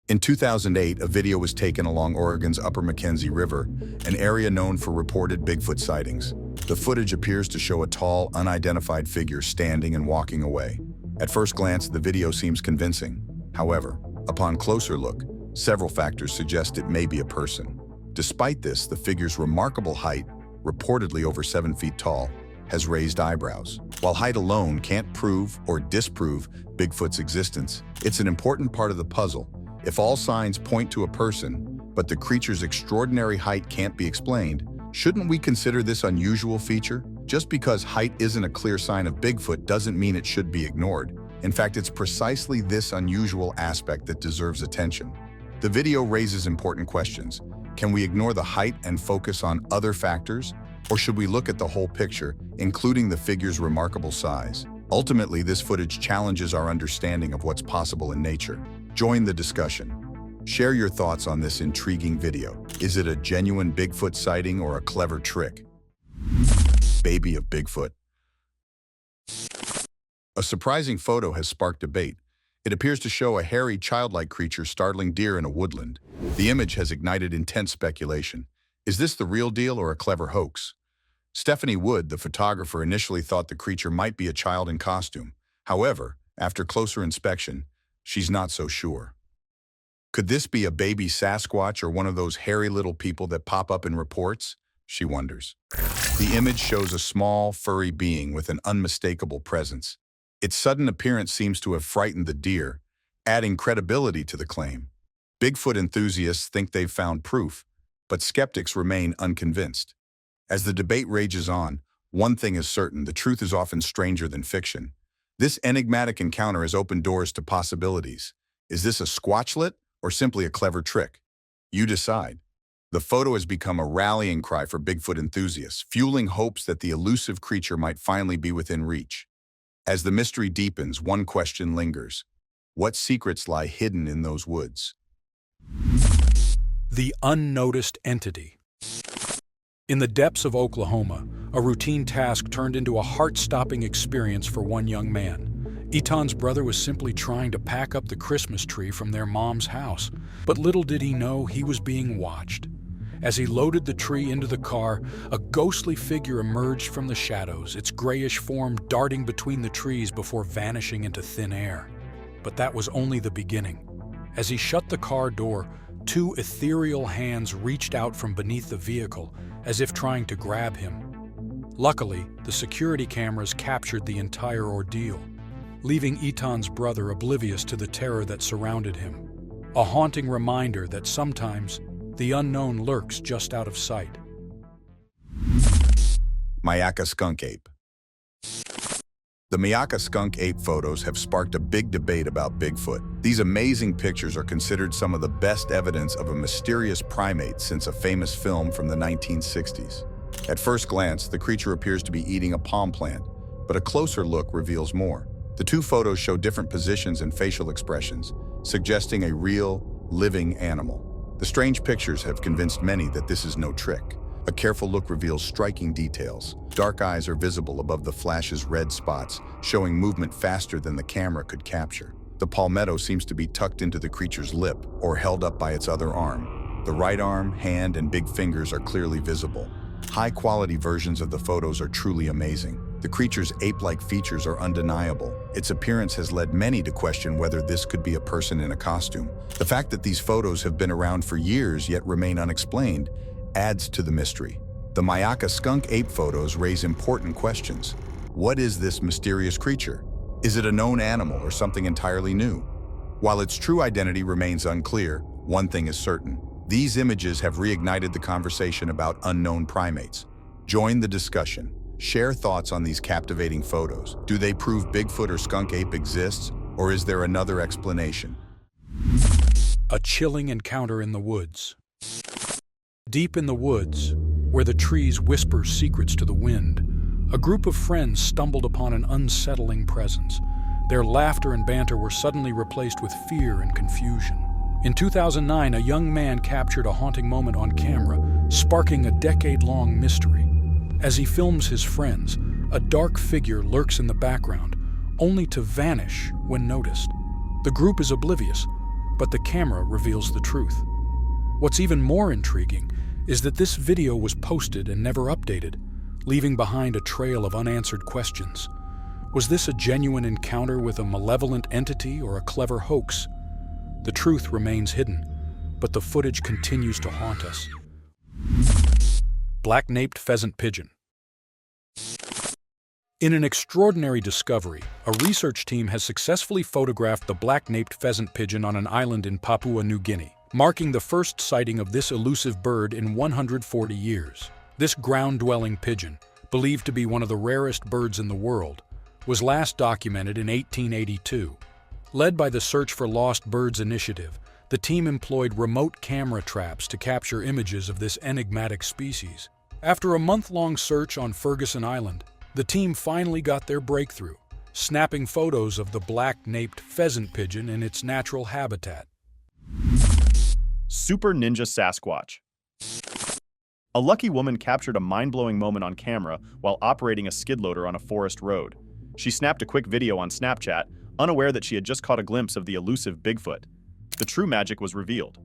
In 2008, a video was taken along Oregon's Upper Mackenzie River, an area known for reported Bigfoot sightings. The footage appears to show a tall, unidentified figure standing and walking away. At first glance, the video seems convincing. However, upon closer look, several factors suggest it may be a person. Despite this, the figure's remarkable height, reportedly over 7 feet tall, has raised eyebrows. While height alone can't prove or disprove Bigfoot's existence, it's an important part of the puzzle. If all signs point to a person, but the creature's extraordinary height can't be explained, shouldn't we consider this unusual feature? Just because height isn't a clear sign of Bigfoot doesn't mean it should be ignored. In fact, it's precisely this unusual aspect that deserves attention. The video raises important questions. Can we ignore the height and focus on other factors? Or should we look at the whole picture, including the figure's remarkable size? Ultimately, this footage challenges our understanding of what's possible in nature. Join the discussion. Share your thoughts on this intriguing video. Is it a genuine Bigfoot sighting or a clever trick? Baby of Bigfoot. A surprising photo has sparked debate. It appears to show a hairy, childlike creature startling deer in a woodland. The image has ignited intense speculation. Is this the real deal or a clever hoax? Stephanie Wood, the photographer, initially thought the creature might be a child in costume. However, after closer inspection, she's not so sure. Could this be a baby Sasquatch or one of those hairy little people that pop up in reports? She wonders. The image shows a small, furry being with an unmistakable presence. Its sudden appearance seems to have frightened the deer, adding credibility to the claim. Bigfoot enthusiasts think they've found proof, but skeptics remain unconvinced. As the debate rages on, one thing is certain: the truth is often stranger than fiction. This enigmatic encounter has opened doors to possibilities. Is this a squatchlet or simply a clever trick? You decide. The photo has become a rallying cry for Bigfoot enthusiasts, fueling hopes that the elusive creature might finally be within reach. As the mystery deepens, one question lingers. What secrets lie hidden in those woods? The unnoticed entity. In the depths of Oklahoma, a routine task turned into a heart-stopping experience for one young man. Etan's brother was simply trying to pack up the Christmas tree from their mom's house, but little did he know he was being watched. As he loaded the tree into the car, a ghostly figure emerged from the shadows, its grayish form darting between the trees before vanishing into thin air. But that was only the beginning. As he shut the car door, two ethereal hands reached out from beneath the vehicle, as if trying to grab him. Luckily, the security cameras captured the entire ordeal, leaving Etan's brother oblivious to the terror that surrounded him. A haunting reminder that sometimes the unknown lurks just out of sight. Myakka skunk ape. The Myakka skunk ape photos have sparked a big debate about Bigfoot. These amazing pictures are considered some of the best evidence of a mysterious primate since a famous film from the 1960s. At first glance, the creature appears to be eating a palm plant, but a closer look reveals more. The two photos show different positions and facial expressions, suggesting a real, living animal. The strange pictures have convinced many that this is no trick. A careful look reveals striking details. Dark eyes are visible above the flash's red spots, showing movement faster than the camera could capture. The palmetto seems to be tucked into the creature's lip or held up by its other arm. The right arm, hand, and big fingers are clearly visible. High-quality versions of the photos are truly amazing. The creature's ape-like features are undeniable. Its appearance has led many to question whether this could be a person in a costume. The fact that these photos have been around for years yet remain unexplained adds to the mystery. The Myakka skunk ape photos raise important questions. What is this mysterious creature? Is it a known animal or something entirely new? While its true identity remains unclear, one thing is certain. These images have reignited the conversation about unknown primates. Join the discussion. Share thoughts on these captivating photos. Do they prove Bigfoot or skunk ape exists, or is there another explanation? A chilling encounter in the woods. Deep in the woods, where the trees whisper secrets to the wind, a group of friends stumbled upon an unsettling presence. Their laughter and banter were suddenly replaced with fear and confusion. In 2009, a young man captured a haunting moment on camera, sparking a decade-long mystery. As he films his friends, a dark figure lurks in the background, only to vanish when noticed. The group is oblivious, but the camera reveals the truth. What's even more intriguing is that this video was posted and never updated, leaving behind a trail of unanswered questions. Was this a genuine encounter with a malevolent entity or a clever hoax? The truth remains hidden, but the footage continues to haunt us. Black-naped pheasant pigeon. In an extraordinary discovery, a research team has successfully photographed the black-naped pheasant pigeon on an island in Papua New Guinea, marking the first sighting of this elusive bird in 140 years. This ground-dwelling pigeon, believed to be one of the rarest birds in the world, was last documented in 1882. Led by the Search for Lost Birds initiative, the team employed remote camera traps to capture images of this enigmatic species. After a month-long search on Ferguson Island, the team finally got their breakthrough, snapping photos of the black-naped pheasant pigeon in its natural habitat. Super Ninja Sasquatch. A lucky woman captured a mind-blowing moment on camera while operating a skid loader on a forest road. She snapped a quick video on Snapchat, unaware that she had just caught a glimpse of the elusive Bigfoot. The true magic was revealed.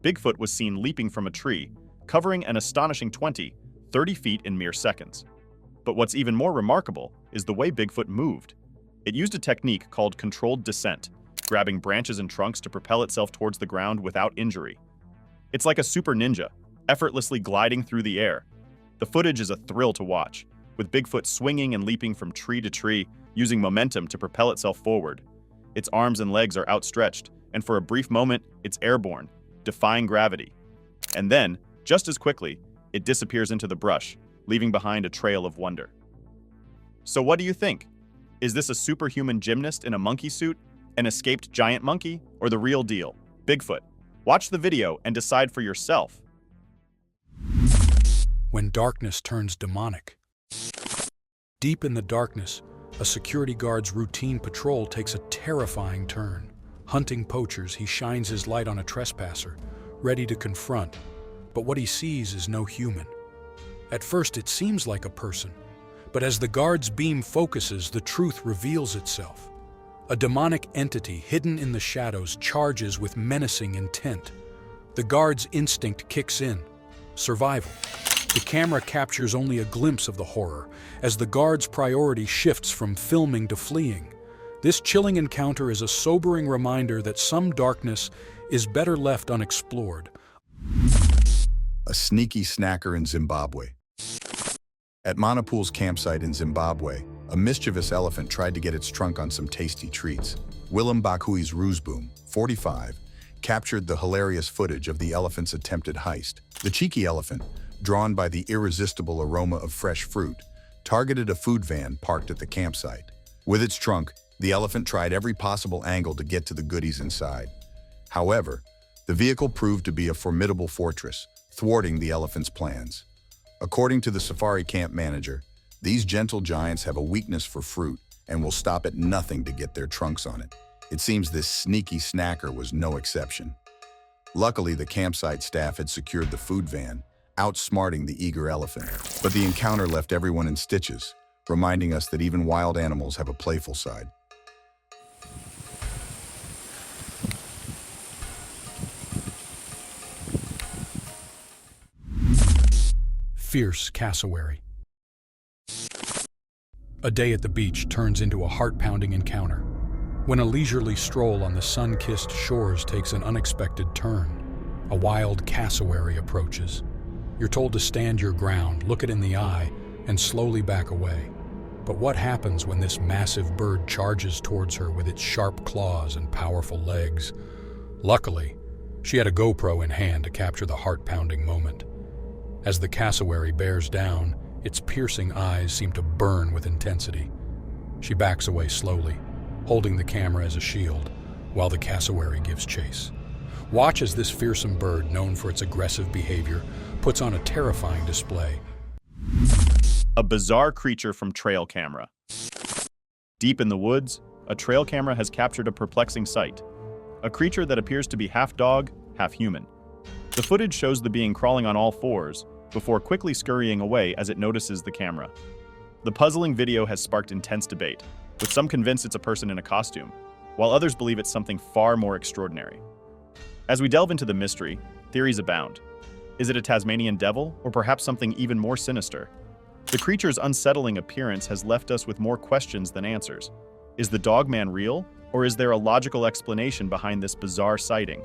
Bigfoot was seen leaping from a tree, covering an astonishing 30 feet in mere seconds. But what's even more remarkable is the way Bigfoot moved. It used a technique called controlled descent, grabbing branches and trunks to propel itself towards the ground without injury. It's like a super ninja, effortlessly gliding through the air. The footage is a thrill to watch, with Bigfoot swinging and leaping from tree to tree, using momentum to propel itself forward. Its arms and legs are outstretched, and for a brief moment, it's airborne, defying gravity. And then, just as quickly, it disappears into the brush, leaving behind a trail of wonder. So what do you think? Is this a superhuman gymnast in a monkey suit, an escaped giant monkey, or the real deal, Bigfoot? Watch the video and decide for yourself. When darkness turns demonic. Deep in the darkness, a security guard's routine patrol takes a terrifying turn. Hunting poachers, he shines his light on a trespasser, ready to confront. But what he sees is no human. At first, it seems like a person, but as the guard's beam focuses, the truth reveals itself. A demonic entity hidden in the shadows charges with menacing intent. The guard's instinct kicks in: survival. The camera captures only a glimpse of the horror, as the guard's priority shifts from filming to fleeing. This chilling encounter is a sobering reminder that some darkness is better left unexplored. A sneaky snacker in Zimbabwe. At Manapool's campsite in Zimbabwe, a mischievous elephant tried to get its trunk on some tasty treats. Willem Bakui's Roosboom, 45, captured the hilarious footage of the elephant's attempted heist. The cheeky elephant, drawn by the irresistible aroma of fresh fruit, targeted a food van parked at the campsite. With its trunk, the elephant tried every possible angle to get to the goodies inside. However, the vehicle proved to be a formidable fortress, thwarting the elephant's plans. According to the safari camp manager, these gentle giants have a weakness for fruit and will stop at nothing to get their trunks on it. It seems this sneaky snacker was no exception. Luckily, the campsite staff had secured the food van, outsmarting the eager elephant. But the encounter left everyone in stitches, reminding us that even wild animals have a playful side. Fierce cassowary. A day at the beach turns into a heart-pounding encounter, when a leisurely stroll on the sun-kissed shores takes an unexpected turn. A wild cassowary approaches. You're told to stand your ground, look it in the eye, and slowly back away. But what happens when this massive bird charges towards her with its sharp claws and powerful legs? Luckily, she had a GoPro in hand to capture the heart-pounding moment. As the cassowary bears down, its piercing eyes seem to burn with intensity. She backs away slowly, holding the camera as a shield, while the cassowary gives chase. Watch as this fearsome bird, known for its aggressive behavior, puts on a terrifying display. A bizarre creature from trail camera. Deep in the woods, a trail camera has captured a perplexing sight. A creature that appears to be half dog, half human. The footage shows the being crawling on all fours, before quickly scurrying away as it notices the camera. The puzzling video has sparked intense debate, with some convinced it's a person in a costume, while others believe it's something far more extraordinary. As we delve into the mystery, theories abound. Is it a Tasmanian devil, or perhaps something even more sinister? The creature's unsettling appearance has left us with more questions than answers. Is the dogman real, or is there a logical explanation behind this bizarre sighting?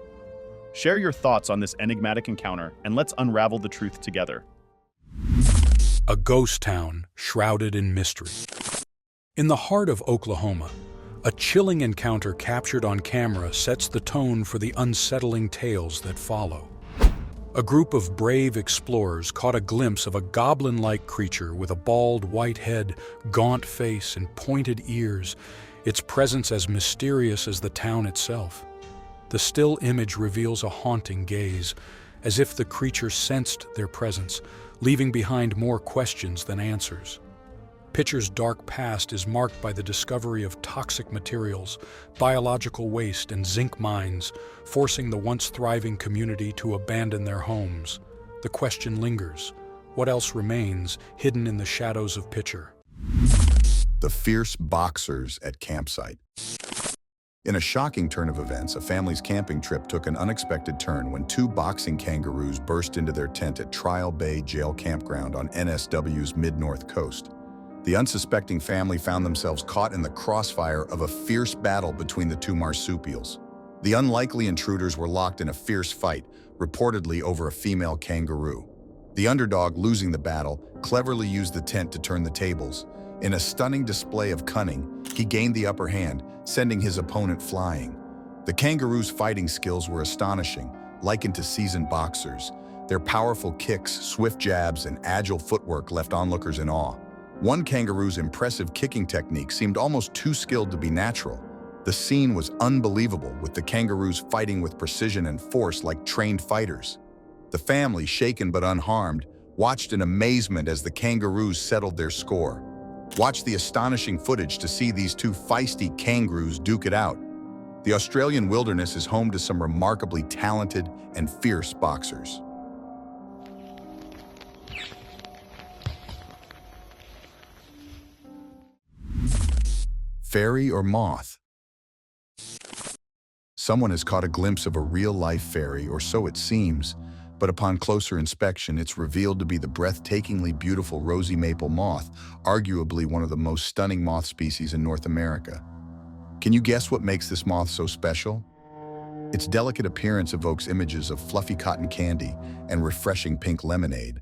Share your thoughts on this enigmatic encounter, and let's unravel the truth together. A ghost town shrouded in mystery. In the heart of Oklahoma, a chilling encounter captured on camera sets the tone for the unsettling tales that follow. A group of brave explorers caught a glimpse of a goblin-like creature with a bald white head, gaunt face, and pointed ears, its presence as mysterious as the town itself. The still image reveals a haunting gaze, as if the creature sensed their presence, leaving behind more questions than answers. Pitcher's dark past is marked by the discovery of toxic materials, biological waste, and zinc mines, forcing the once thriving community to abandon their homes. The question lingers: what else remains hidden in the shadows of Pitcher? The fierce boxers at campsite. In a shocking turn of events, a family's camping trip took an unexpected turn when two boxing kangaroos burst into their tent at Trial Bay Jail Campground on NSW's mid-north coast. The unsuspecting family found themselves caught in the crossfire of a fierce battle between the two marsupials. The unlikely intruders were locked in a fierce fight, reportedly over a female kangaroo. The underdog, losing the battle, cleverly used the tent to turn the tables. In a stunning display of cunning, he gained the upper hand, sending his opponent flying. The kangaroo's fighting skills were astonishing, likened to seasoned boxers. Their powerful kicks, swift jabs, and agile footwork left onlookers in awe. One kangaroo's impressive kicking technique seemed almost too skilled to be natural. The scene was unbelievable, with the kangaroos fighting with precision and force like trained fighters. The family, shaken but unharmed, watched in amazement as the kangaroos settled their score. Watch the astonishing footage to see these two feisty kangaroos duke it out. The Australian wilderness is home to some remarkably talented and fierce boxers. Fairy or moth? Someone has caught a glimpse of a real-life fairy, or so it seems, but upon closer inspection, it's revealed to be the breathtakingly beautiful rosy maple moth, arguably one of the most stunning moth species in North America. Can you guess what makes this moth so special? Its delicate appearance evokes images of fluffy cotton candy and refreshing pink lemonade.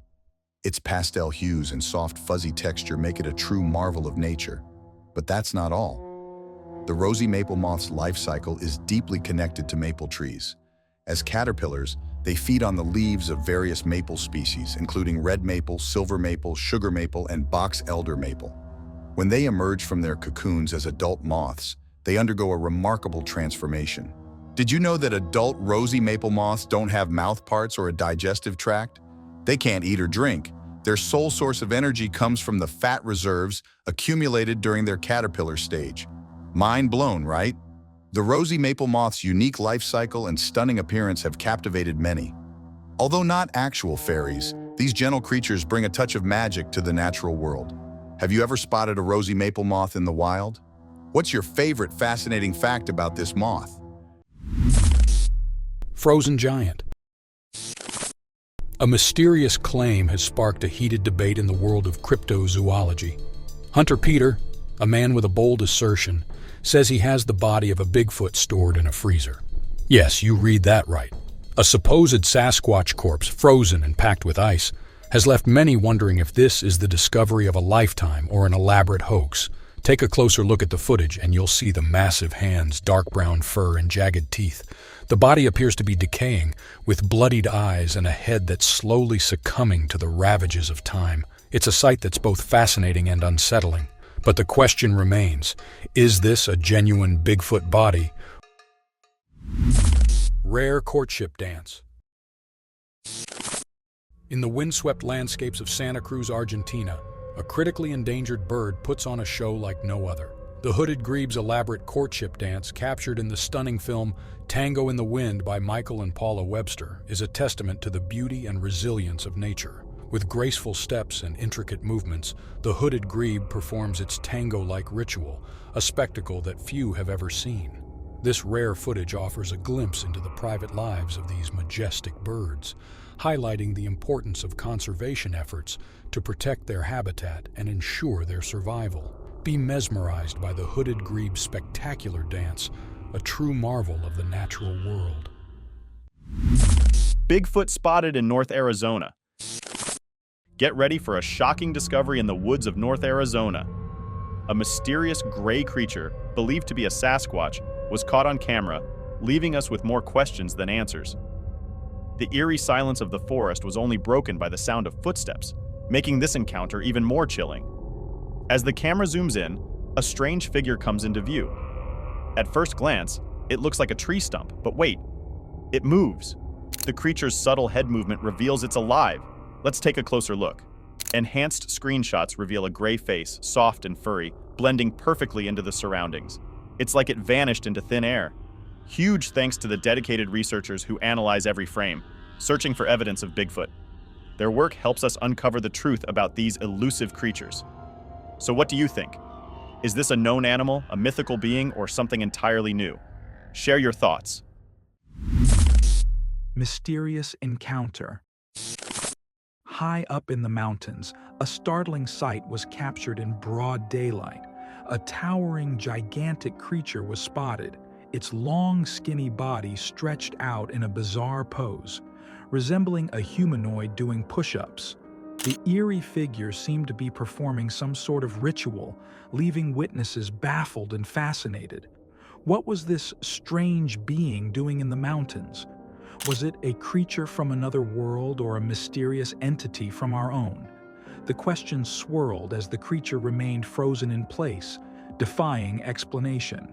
Its pastel hues and soft, fuzzy texture make it a true marvel of nature. But that's not all. The rosy maple moth's life cycle is deeply connected to maple trees. As caterpillars, they feed on the leaves of various maple species, including red maple, silver maple, sugar maple, and box elder maple. When they emerge from their cocoons as adult moths, they undergo a remarkable transformation. Did you know that adult rosy maple moths don't have mouth parts or a digestive tract? They can't eat or drink. Their sole source of energy comes from the fat reserves accumulated during their caterpillar stage. Mind blown, right? The rosy maple moth's unique life cycle and stunning appearance have captivated many. Although not actual fairies, these gentle creatures bring a touch of magic to the natural world. Have you ever spotted a rosy maple moth in the wild? What's your favorite fascinating fact about this moth? Frozen giant. A mysterious claim has sparked a heated debate in the world of cryptozoology. Hunter Peter, a man with a bold assertion, says he has the body of a Bigfoot stored in a freezer. Yes, you read that right. A supposed Sasquatch corpse, frozen and packed with ice, has left many wondering if this is the discovery of a lifetime or an elaborate hoax. Take a closer look at the footage and you'll see the massive hands, dark brown fur, and jagged teeth. The body appears to be decaying, with bloodied eyes and a head that's slowly succumbing to the ravages of time. It's a sight that's both fascinating and unsettling. But the question remains, is this a genuine Bigfoot body? Rare courtship dance. In the windswept landscapes of Santa Cruz, Argentina, a critically endangered bird puts on a show like no other. The hooded grebe's elaborate courtship dance, captured in the stunning film Tango in the Wind by Michael and Paula Webster, is a testament to the beauty and resilience of nature. With graceful steps and intricate movements, the hooded grebe performs its tango-like ritual, a spectacle that few have ever seen. This rare footage offers a glimpse into the private lives of these majestic birds, highlighting the importance of conservation efforts to protect their habitat and ensure their survival. Be mesmerized by the hooded grebe's spectacular dance, a true marvel of the natural world. Bigfoot spotted in North Arizona. Get ready for a shocking discovery in the woods of North Arizona. A mysterious gray creature, believed to be a Sasquatch, was caught on camera, leaving us with more questions than answers. The eerie silence of the forest was only broken by the sound of footsteps, making this encounter even more chilling. As the camera zooms in, a strange figure comes into view. At first glance, it looks like a tree stump, but wait, it moves. The creature's subtle head movement reveals it's alive. Let's take a closer look. Enhanced screenshots reveal a gray face, soft and furry, blending perfectly into the surroundings. It's like it vanished into thin air. Huge thanks to the dedicated researchers who analyze every frame, searching for evidence of Bigfoot. Their work helps us uncover the truth about these elusive creatures. So what do you think? Is this a known animal, a mythical being, or something entirely new? Share your thoughts. Mysterious encounter. High up in the mountains, a startling sight was captured in broad daylight. A towering, gigantic creature was spotted, its long, skinny body stretched out in a bizarre pose, resembling a humanoid doing push-ups. The eerie figure seemed to be performing some sort of ritual, leaving witnesses baffled and fascinated. What was this strange being doing in the mountains? Was it a creature from another world or a mysterious entity from our own? The questions swirled as the creature remained frozen in place, defying explanation.